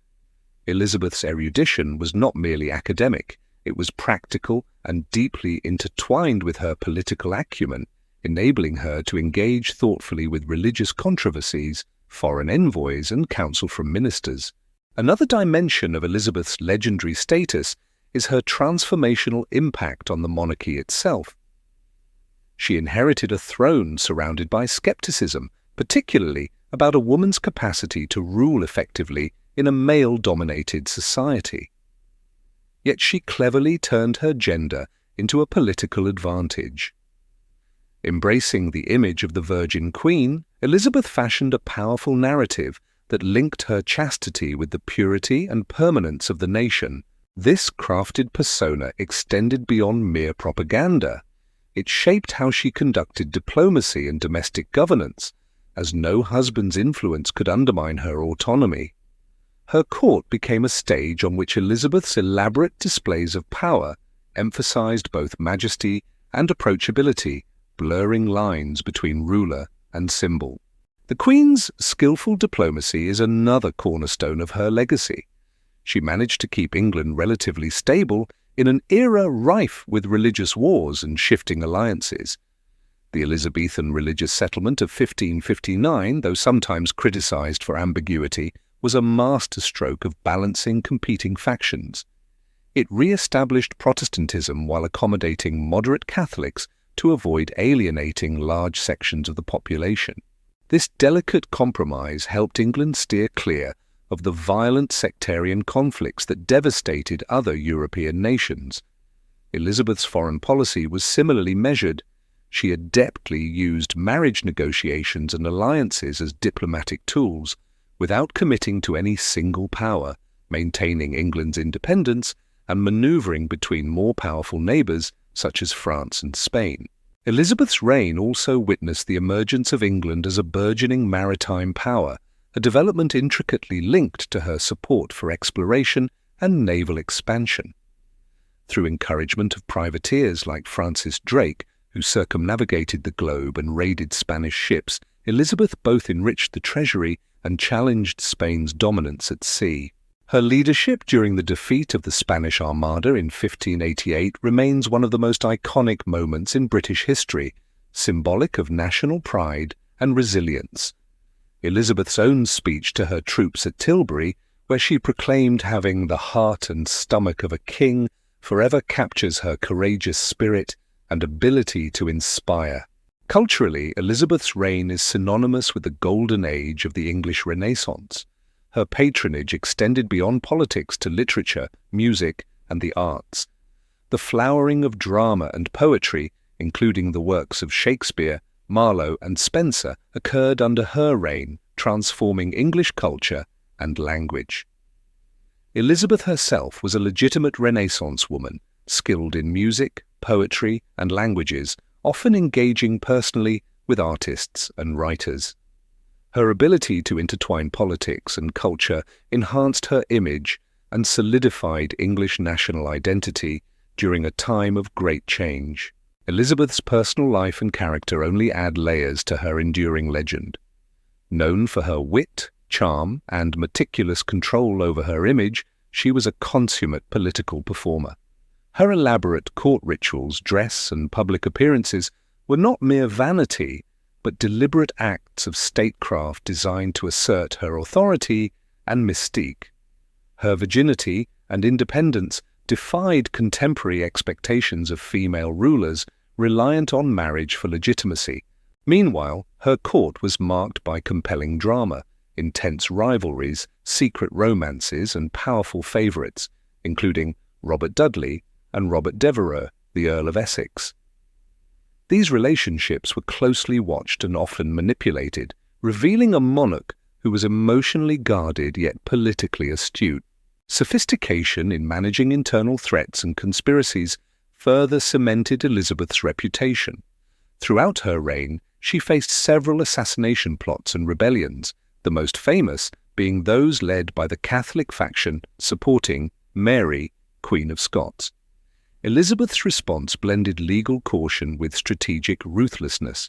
Elizabeth's erudition was not merely academic, it was practical and deeply intertwined with her political acumen, enabling her to engage thoughtfully with religious controversies, foreign envoys, and counsel from ministers. Another dimension of Elizabeth's legendary status is her transformational impact on the monarchy itself. She inherited a throne surrounded by skepticism, particularly about a woman's capacity to rule effectively in a male-dominated society. Yet she cleverly turned her gender into a political advantage. Embracing the image of the Virgin Queen, Elizabeth fashioned a powerful narrative that linked her chastity with the purity and permanence of the nation. This crafted persona extended beyond mere propaganda. It shaped how she conducted diplomacy and domestic governance, as no husband's influence could undermine her autonomy. Her court became a stage on which Elizabeth's elaborate displays of power emphasized both majesty and approachability, blurring lines between ruler and symbol. The Queen's skillful diplomacy is another cornerstone of her legacy. She managed to keep England relatively stable in an era rife with religious wars and shifting alliances. The Elizabethan religious settlement of 1559, though sometimes criticized for ambiguity, was a masterstroke of balancing competing factions. It re-established Protestantism while accommodating moderate Catholics to avoid alienating large sections of the population. This delicate compromise helped England steer clear of the violent sectarian conflicts that devastated other European nations. Elizabeth's foreign policy was similarly measured. She adeptly used marriage negotiations and alliances as diplomatic tools, without committing to any single power, maintaining England's independence and maneuvering between more powerful neighbours such as France and Spain. Elizabeth's reign also witnessed the emergence of England as a burgeoning maritime power, a development intricately linked to her support for exploration and naval expansion. Through encouragement of privateers like Francis Drake, who circumnavigated the globe and raided Spanish ships, Elizabeth both enriched the treasury and challenged Spain's dominance at sea. Her leadership during the defeat of the Spanish Armada in 1588 remains one of the most iconic moments in British history, symbolic of national pride and resilience. Elizabeth's own speech to her troops at Tilbury, where she proclaimed having the heart and stomach of a king, forever captures her courageous spirit and ability to inspire. Culturally, Elizabeth's reign is synonymous with the golden age of the English Renaissance. Her patronage extended beyond politics to literature, music, and the arts. The flowering of drama and poetry, including the works of Shakespeare, Marlowe, and Spenser, occurred under her reign, transforming English culture and language. Elizabeth herself was a legitimate Renaissance woman, skilled in music, poetry, and languages, often engaging personally with artists and writers. Her ability to intertwine politics and culture enhanced her image and solidified English national identity during a time of great change. Elizabeth's personal life and character only add layers to her enduring legend. Known for her wit, charm, and meticulous control over her image, she was a consummate political performer. Her elaborate court rituals, dress, and public appearances were not mere vanity, but deliberate acts of statecraft designed to assert her authority and mystique. Her virginity and independence defied contemporary expectations of female rulers reliant on marriage for legitimacy. Meanwhile, her court was marked by compelling drama, intense rivalries, secret romances, and powerful favourites, including Robert Dudley and Robert Devereux, the Earl of Essex. These relationships were closely watched and often manipulated, revealing a monarch who was emotionally guarded yet politically astute. Sophistication in managing internal threats and conspiracies further cemented Elizabeth's reputation. Throughout her reign, she faced several assassination plots and rebellions, the most famous being those led by the Catholic faction supporting Mary, Queen of Scots. Elizabeth's response blended legal caution with strategic ruthlessness.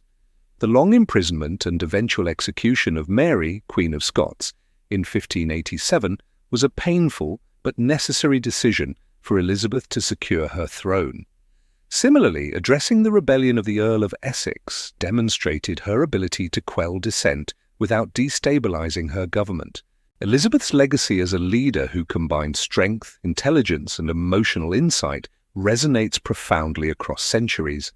The long imprisonment and eventual execution of Mary, Queen of Scots, in 1587 was a painful but necessary decision for Elizabeth to secure her throne. Similarly, addressing the rebellion of the Earl of Essex demonstrated her ability to quell dissent without destabilizing her government. Elizabeth's legacy as a leader who combined strength, intelligence, and emotional insight resonates profoundly across centuries.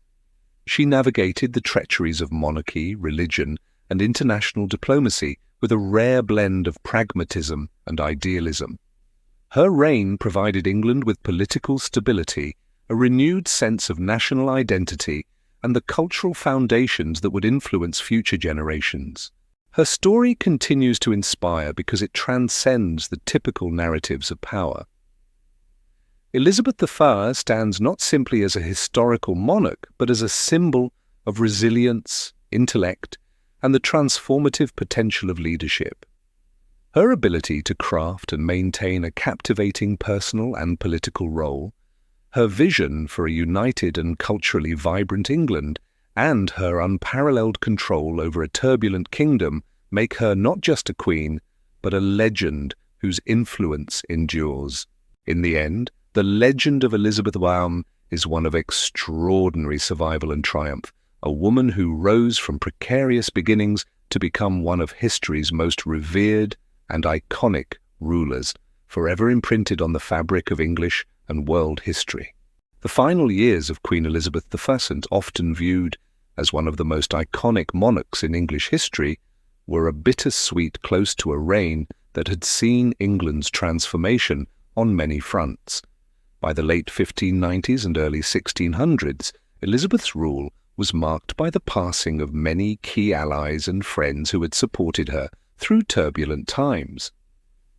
She navigated the treacheries of monarchy, religion, and international diplomacy with a rare blend of pragmatism and idealism. Her reign provided England with political stability, a renewed sense of national identity, and the cultural foundations that would influence future generations. Her story continues to inspire because it transcends the typical narratives of power. Elizabeth I stands not simply as a historical monarch, but as a symbol of resilience, intellect, and the transformative potential of leadership. Her ability to craft and maintain a captivating personal and political role, her vision for a united and culturally vibrant England, and her unparalleled control over a turbulent kingdom make her not just a queen, but a legend whose influence endures. In the end, the legend of Elizabeth I is one of extraordinary survival and triumph, a woman who rose from precarious beginnings to become one of history's most revered and iconic rulers, forever imprinted on the fabric of English and world history. The final years of Queen Elizabeth I, often viewed as one of the most iconic monarchs in English history, were a bittersweet close to a reign that had seen England's transformation on many fronts. By the late 1590s and early 1600s, Elizabeth's rule was marked by the passing of many key allies and friends who had supported her through turbulent times.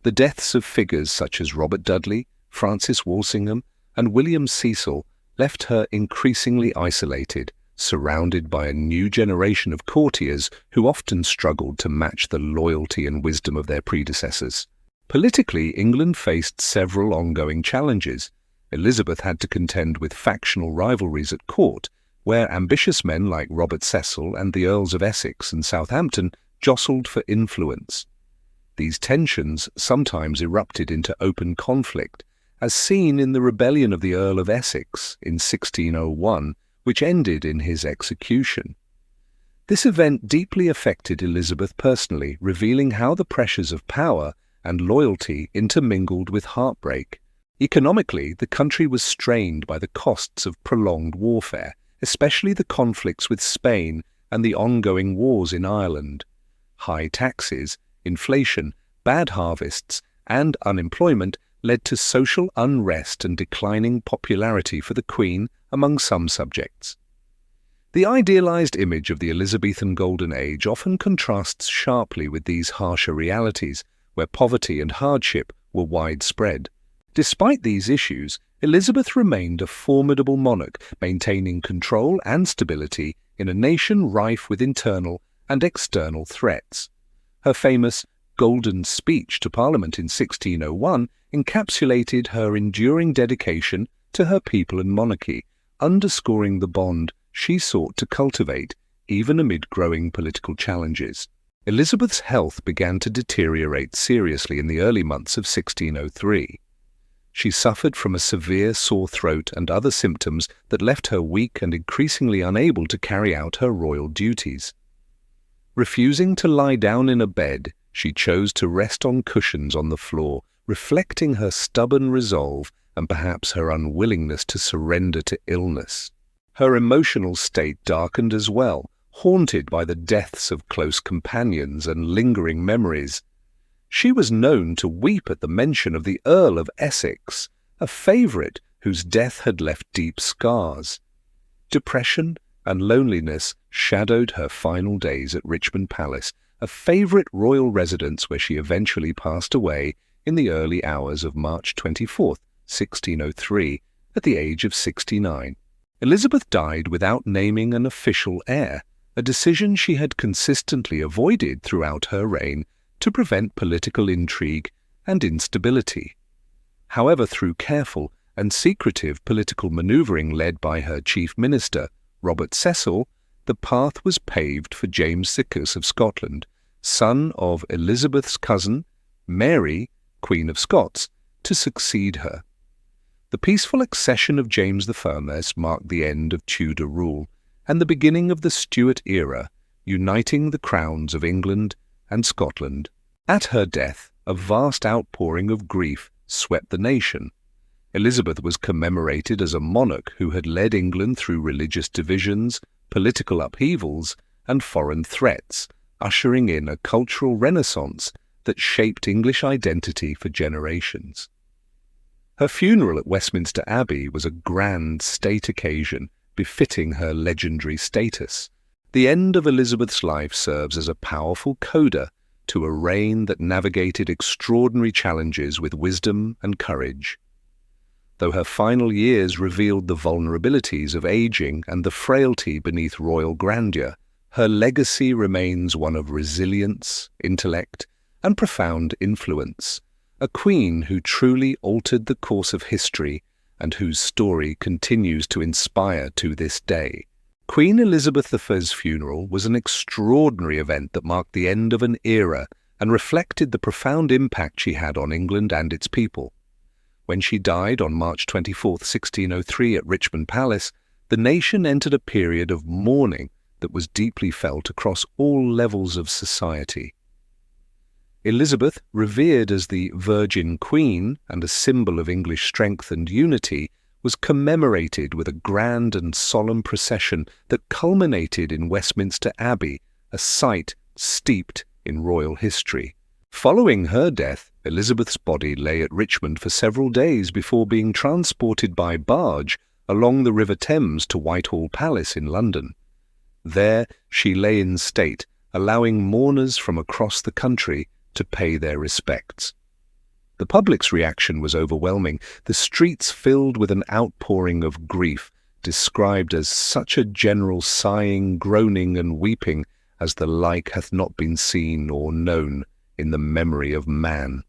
The deaths of figures such as Robert Dudley, Francis Walsingham, and William Cecil left her increasingly isolated, surrounded by a new generation of courtiers who often struggled to match the loyalty and wisdom of their predecessors. Politically, England faced several ongoing challenges. Elizabeth had to contend with factional rivalries at court, where ambitious men like Robert Cecil and the Earls of Essex and Southampton jostled for influence. These tensions sometimes erupted into open conflict, as seen in the rebellion of the Earl of Essex in 1601, which ended in his execution. This event deeply affected Elizabeth personally, revealing how the pressures of power and loyalty intermingled with heartbreak. Economically, the country was strained by the costs of prolonged warfare, especially the conflicts with Spain and the ongoing wars in Ireland. High taxes, inflation, bad harvests, and unemployment led to social unrest and declining popularity for the Queen among some subjects. The idealized image of the Elizabethan Golden Age often contrasts sharply with these harsher realities, where poverty and hardship were widespread. Despite these issues, Elizabeth remained a formidable monarch, maintaining control and stability in a nation rife with internal and external threats. Her famous Golden Speech to Parliament in 1601 encapsulated her enduring dedication to her people and monarchy, underscoring the bond she sought to cultivate even amid growing political challenges. Elizabeth's health began to deteriorate seriously in the early months of 1603. She suffered from a severe sore throat and other symptoms that left her weak and increasingly unable to carry out her royal duties. Refusing to lie down in a bed, she chose to rest on cushions on the floor, reflecting her stubborn resolve and perhaps her unwillingness to surrender to illness. Her emotional state darkened as well, haunted by the deaths of close companions and lingering memories. She was known to weep at the mention of the Earl of Essex, a favourite whose death had left deep scars. Depression and loneliness shadowed her final days at Richmond Palace, a favourite royal residence where she eventually passed away in the early hours of March 24, 1603, at the age of 69. Elizabeth died without naming an official heir, a decision she had consistently avoided throughout her reign to prevent political intrigue and instability. However, through careful and secretive political manoeuvring led by her chief minister, Robert Cecil, the path was paved for James VI of Scotland, son of Elizabeth's cousin, Mary, Queen of Scots, to succeed her. The peaceful accession of James I marked the end of Tudor rule and the beginning of the Stuart era, uniting the crowns of England and Scotland. At her death, a vast outpouring of grief swept the nation. Elizabeth was commemorated as a monarch who had led England through religious divisions, political upheavals, and foreign threats, ushering in a cultural renaissance that shaped English identity for generations. Her funeral at Westminster Abbey was a grand state occasion, befitting her legendary status. The end of Elizabeth's life serves as a powerful coda to a reign that navigated extraordinary challenges with wisdom and courage. Though her final years revealed the vulnerabilities of aging and the frailty beneath royal grandeur, her legacy remains one of resilience, intellect, and profound influence, a queen who truly altered the course of history and whose story continues to inspire to this day. Queen Elizabeth I's funeral was an extraordinary event that marked the end of an era and reflected the profound impact she had on England and its people. When she died on March 24, 1603 at Richmond Palace, the nation entered a period of mourning that was deeply felt across all levels of society. Elizabeth, revered as the Virgin Queen and a symbol of English strength and unity, was commemorated with a grand and solemn procession that culminated in Westminster Abbey, a site steeped in royal history. Following her death, Elizabeth's body lay at Richmond for several days before being transported by barge along the River Thames to Whitehall Palace in London. There she lay in state, allowing mourners from across the country to pay their respects. The public's reaction was overwhelming, the streets filled with an outpouring of grief, described as such a general sighing, groaning, and weeping as the like hath not been seen or known in the memory of man.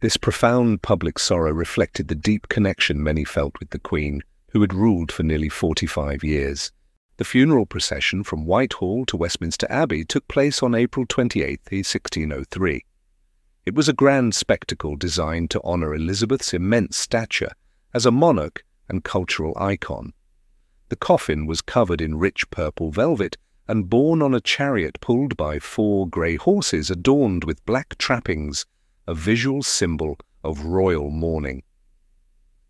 This profound public sorrow reflected the deep connection many felt with the Queen, who had ruled for nearly 45 years. The funeral procession from Whitehall to Westminster Abbey took place on April 28, 1603. It was a grand spectacle designed to honour Elizabeth's immense stature as a monarch and cultural icon. The coffin was covered in rich purple velvet and borne on a chariot pulled by 4 grey horses adorned with black trappings, a visual symbol of royal mourning.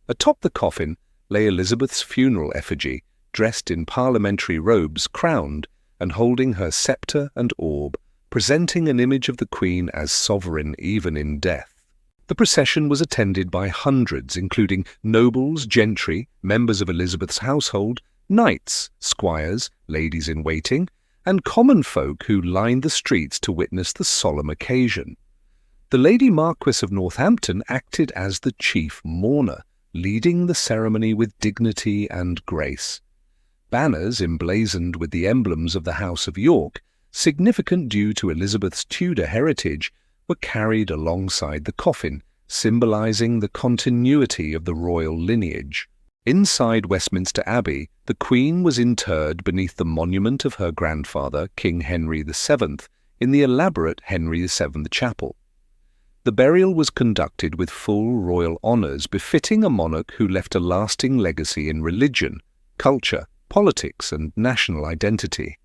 Atop the coffin lay Elizabeth's funeral effigy, dressed in parliamentary robes, crowned, and holding her sceptre and orb, presenting an image of the Queen as sovereign even in death. The procession was attended by hundreds, including nobles, gentry, members of Elizabeth's household, knights, squires, ladies-in-waiting, and common folk who lined the streets to witness the solemn occasion. The Lady Marquess of Northampton acted as the chief mourner, leading the ceremony with dignity and grace. Banners emblazoned with the emblems of the House of York, significant due to Elizabeth's Tudor heritage, were carried alongside the coffin, symbolizing the continuity of the royal lineage. Inside Westminster Abbey, the Queen was interred beneath the monument of her grandfather, King Henry VII, in the elaborate Henry VII Chapel. The burial was conducted with full royal honours befitting a monarch who left a lasting legacy in religion, culture, politics, and national identity.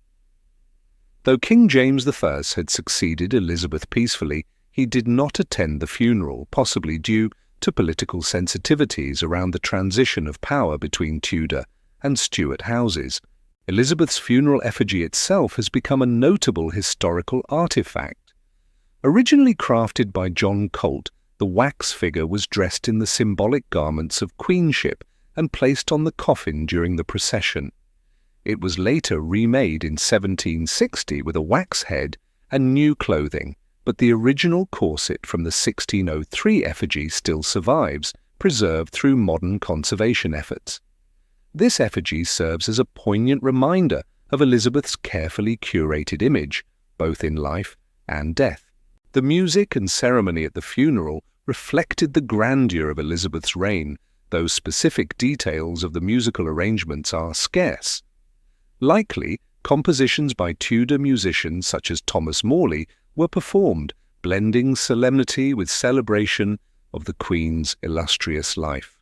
Though King James I had succeeded Elizabeth peacefully, he did not attend the funeral, possibly due to political sensitivities around the transition of power between Tudor and Stuart houses. Elizabeth's funeral effigy itself has become a notable historical artifact. Originally crafted by John Colt, the wax figure was dressed in the symbolic garments of queenship and placed on the coffin during the procession. It was later remade in 1760 with a wax head and new clothing, but the original corset from the 1603 effigy still survives, preserved through modern conservation efforts. This effigy serves as a poignant reminder of Elizabeth's carefully curated image, both in life and death. The music and ceremony at the funeral reflected the grandeur of Elizabeth's reign, though specific details of the musical arrangements are scarce. Likely, compositions by Tudor musicians such as Thomas Morley were performed, blending solemnity with celebration of the Queen's illustrious life.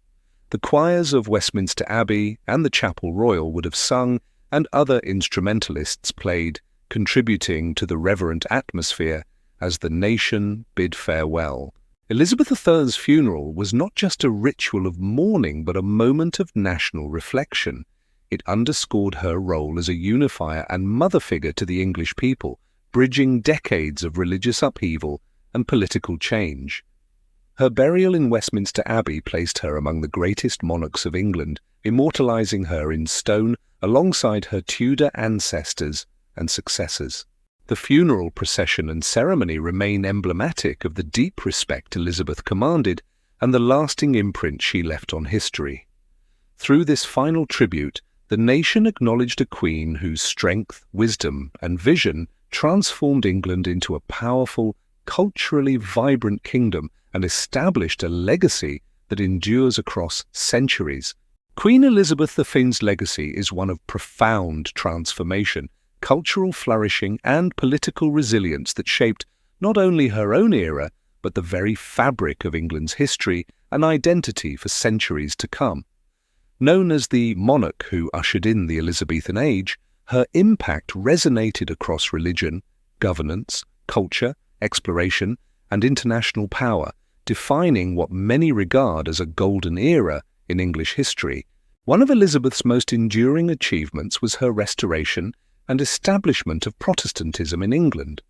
The choirs of Westminster Abbey and the Chapel Royal would have sung, and other instrumentalists played, contributing to the reverent atmosphere as the nation bid farewell. Elizabeth I's funeral was not just a ritual of mourning, but a moment of national reflection. It underscored her role as a unifier and mother figure to the English people, bridging decades of religious upheaval and political change. Her burial in Westminster Abbey placed her among the greatest monarchs of England immortalizing her in stone alongside her Tudor ancestors and successors. The funeral procession and ceremony remain emblematic of the deep respect Elizabeth commanded and the lasting imprint she left on history. Through this final tribute, the nation acknowledged a queen whose strength, wisdom, and vision transformed England into a powerful, culturally vibrant kingdom and established a legacy that endures across centuries. Queen Elizabeth I's legacy is one of profound transformation, cultural flourishing, and political resilience that shaped not only her own era, but the very fabric of England's history and identity for centuries to come. Known as the monarch who ushered in the Elizabethan age, her impact resonated across religion, governance, culture, exploration, and international power, defining what many regard as a golden era in English history. One of Elizabeth's most enduring achievements was her restoration and establishment of Protestantism in England.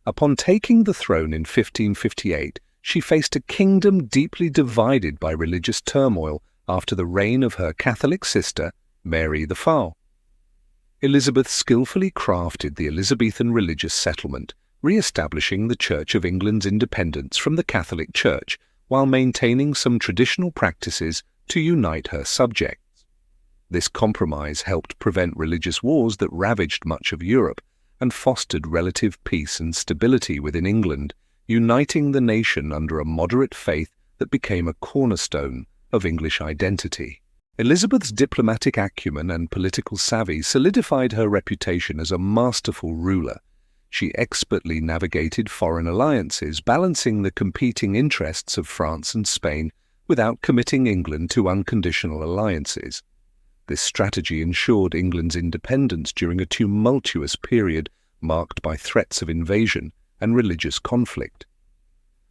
Upon taking the throne in 1558, she faced a kingdom deeply divided by religious turmoil after the reign of her Catholic sister, Mary the Foul. Elizabeth skillfully crafted the Elizabethan religious settlement, re-establishing the Church of England's independence from the Catholic Church while maintaining some traditional practices to unite her subjects. This compromise helped prevent religious wars that ravaged much of Europe and fostered relative peace and stability within England, uniting the nation under a moderate faith that became a cornerstone of English identity. Elizabeth's diplomatic acumen and political savvy solidified her reputation as a masterful ruler. She expertly navigated foreign alliances, balancing the competing interests of France and Spain without committing England to unconditional alliances. This strategy ensured England's independence during a tumultuous period marked by threats of invasion and religious conflict.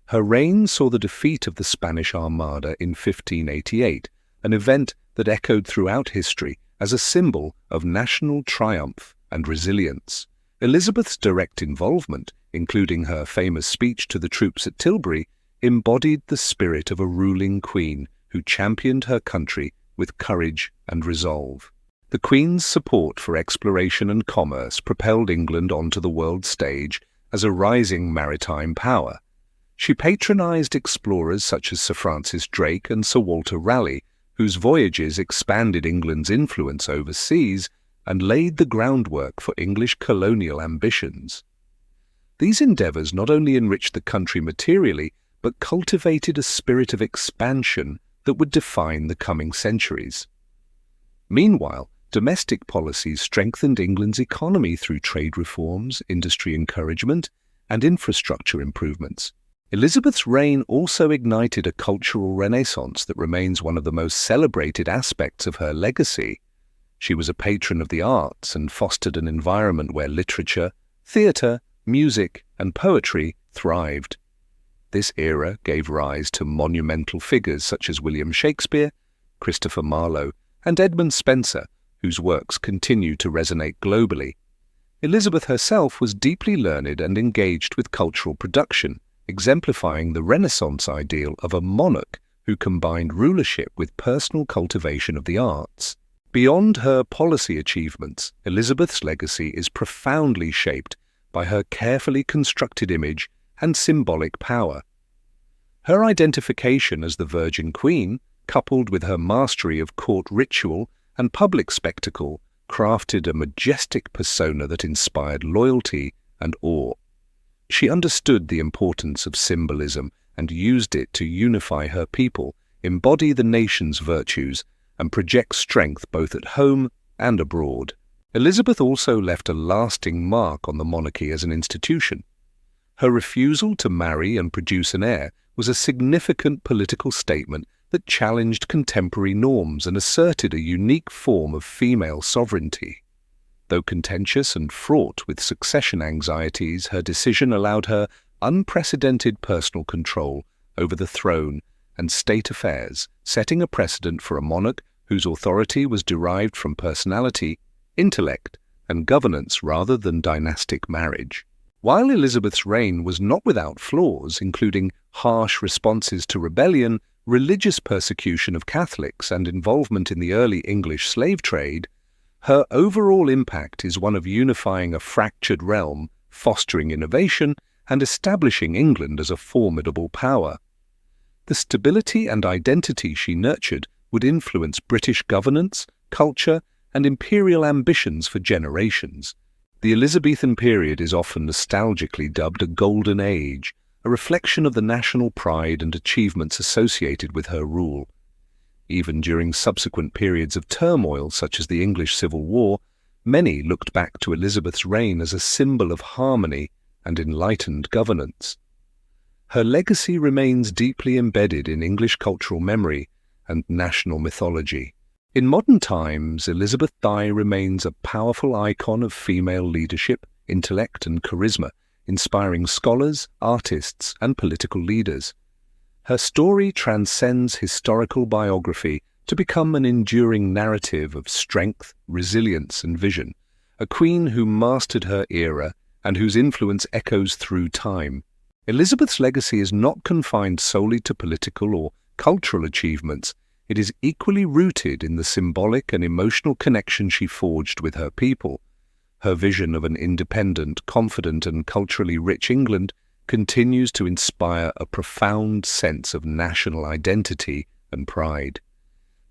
Her reign saw the defeat of the Spanish Armada in 1588, an event that echoed throughout history as a symbol of national triumph and resilience. Elizabeth's direct involvement, including her famous speech to the troops at Tilbury, embodied the spirit of a ruling queen who championed her country with courage and resolve. The Queen's support for exploration and commerce propelled England onto the world stage as a rising maritime power. She patronized explorers such as Sir Francis Drake and Sir Walter Raleigh, whose voyages expanded England's influence overseas and laid the groundwork for English colonial ambitions. These endeavors not only enriched the country materially, but cultivated a spirit of expansion that would define the coming centuries. Meanwhile, domestic policies strengthened England's economy through trade reforms, industry encouragement, and infrastructure improvements. Elizabeth's reign also ignited a cultural renaissance that remains one of the most celebrated aspects of her legacy. She was a patron of the arts and fostered an environment where literature, theatre, music, and poetry thrived. This era gave rise to monumental figures such as William Shakespeare, Christopher Marlowe, and Edmund Spenser, whose works continue to resonate globally. Elizabeth herself was deeply learned and engaged with cultural production, exemplifying the Renaissance ideal of a monarch who combined rulership with personal cultivation of the arts. Beyond her policy achievements, Elizabeth's legacy is profoundly shaped by her carefully constructed image and symbolic power. Her identification as the Virgin Queen, coupled with her mastery of court ritual and public spectacle, crafted a majestic persona that inspired loyalty and awe. She understood the importance of symbolism and used it to unify her people, embody the nation's virtues, and project strength both at home and abroad. Elizabeth also left a lasting mark on the monarchy as an institution. Her refusal to marry and produce an heir was a significant political statement that challenged contemporary norms and asserted a unique form of female sovereignty. Though contentious and fraught with succession anxieties, her decision allowed her unprecedented personal control over the throne and state affairs, setting a precedent for a monarch whose authority was derived from personality, intellect, and governance rather than dynastic marriage. While Elizabeth's reign was not without flaws, including harsh responses to rebellion, religious persecution of Catholics and involvement in the early English slave trade, her overall impact is one of unifying a fractured realm, fostering innovation, and establishing England as a formidable power. The stability and identity she nurtured would influence British governance, culture, and imperial ambitions for generations. The Elizabethan period is often nostalgically dubbed a golden age, a reflection of the national pride and achievements associated with her rule. Even during subsequent periods of turmoil, such as the English Civil War, many looked back to Elizabeth's reign as a symbol of harmony and enlightened governance. Her legacy remains deeply embedded in English cultural memory and national mythology. In modern times, Elizabeth Di remains a powerful icon of female leadership, intellect, and charisma, inspiring scholars, artists, and political leaders. Her story transcends historical biography to become an enduring narrative of strength, resilience, and vision, a queen who mastered her era and whose influence echoes through time. Elizabeth's legacy is not confined solely to political or cultural achievements. It is equally rooted in the symbolic and emotional connection she forged with her people. Her vision of an independent, confident, and culturally rich England continues to inspire a profound sense of national identity and pride.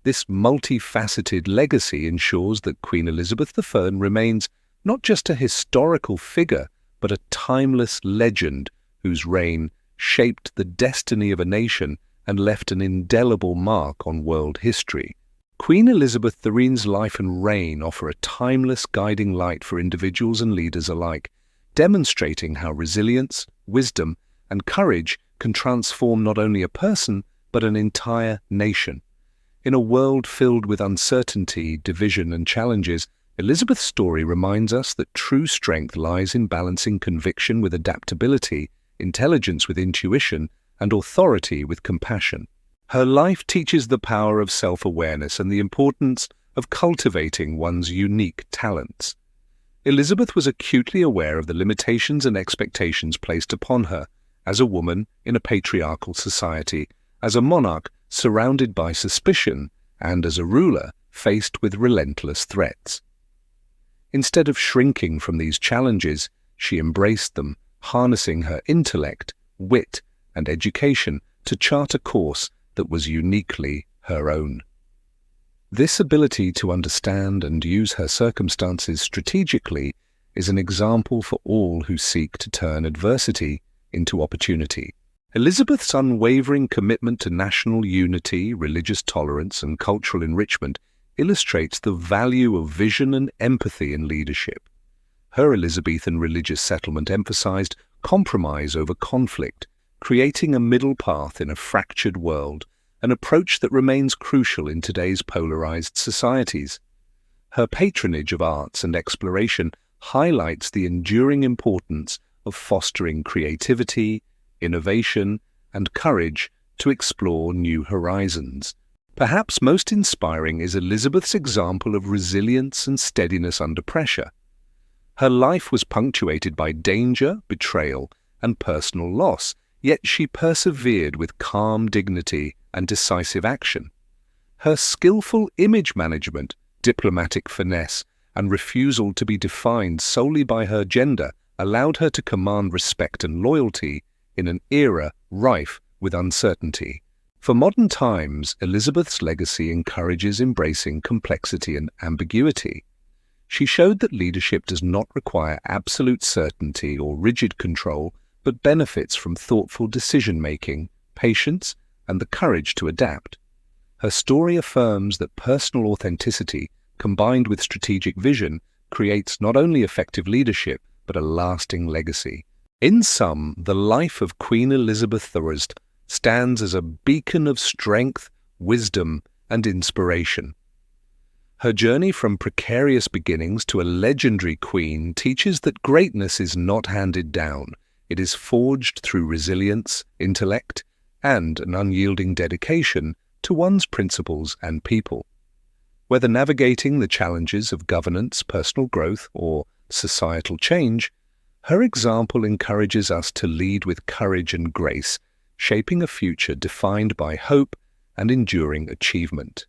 This multifaceted legacy ensures that Queen Elizabeth I remains not just a historical figure, but a timeless legend whose reign shaped the destiny of a nation and left an indelible mark on world history. Queen Elizabeth III's life and reign offer a timeless guiding light for individuals and leaders alike, demonstrating how resilience, wisdom, and courage can transform not only a person, but an entire nation. In a world filled with uncertainty, division, and challenges, Elizabeth's story reminds us that true strength lies in balancing conviction with adaptability, intelligence with intuition, and authority with compassion. Her life teaches the power of self-awareness and the importance of cultivating one's unique talents. Elizabeth was acutely aware of the limitations and expectations placed upon her as a woman in a patriarchal society, as a monarch surrounded by suspicion, and as a ruler faced with relentless threats. Instead of shrinking from these challenges, she embraced them, harnessing her intellect, wit, and education to chart a course that was uniquely her own. This ability to understand and use her circumstances strategically is an example for all who seek to turn adversity into opportunity. Elizabeth's unwavering commitment to national unity, religious tolerance, and cultural enrichment illustrates the value of vision and empathy in leadership. Her Elizabethan religious settlement emphasized compromise over conflict, creating a middle path in a fractured world, an approach that remains crucial in today's polarized societies. Her patronage of arts and exploration highlights the enduring importance of fostering creativity, innovation, and courage to explore new horizons. Perhaps most inspiring is Elizabeth's example of resilience and steadiness under pressure. Her life was punctuated by danger, betrayal, and personal loss, yet she persevered with calm dignity and decisive action. Her skillful image management, diplomatic finesse, and refusal to be defined solely by her gender allowed her to command respect and loyalty in an era rife with uncertainty. For modern times, Elizabeth's legacy encourages embracing complexity and ambiguity. She showed that leadership does not require absolute certainty or rigid control, but benefits from thoughtful decision-making, patience, and the courage to adapt. Her story affirms that personal authenticity, combined with strategic vision, creates not only effective leadership, but a lasting legacy. In sum, the life of Queen Elizabeth I stands as a beacon of strength, wisdom, and inspiration. Her journey from precarious beginnings to a legendary queen teaches that greatness is not handed down. It is forged through resilience, intellect, and an unyielding dedication to one's principles and people. Whether navigating the challenges of governance, personal growth, or societal change, her example encourages us to lead with courage and grace, shaping a future defined by hope and enduring achievement.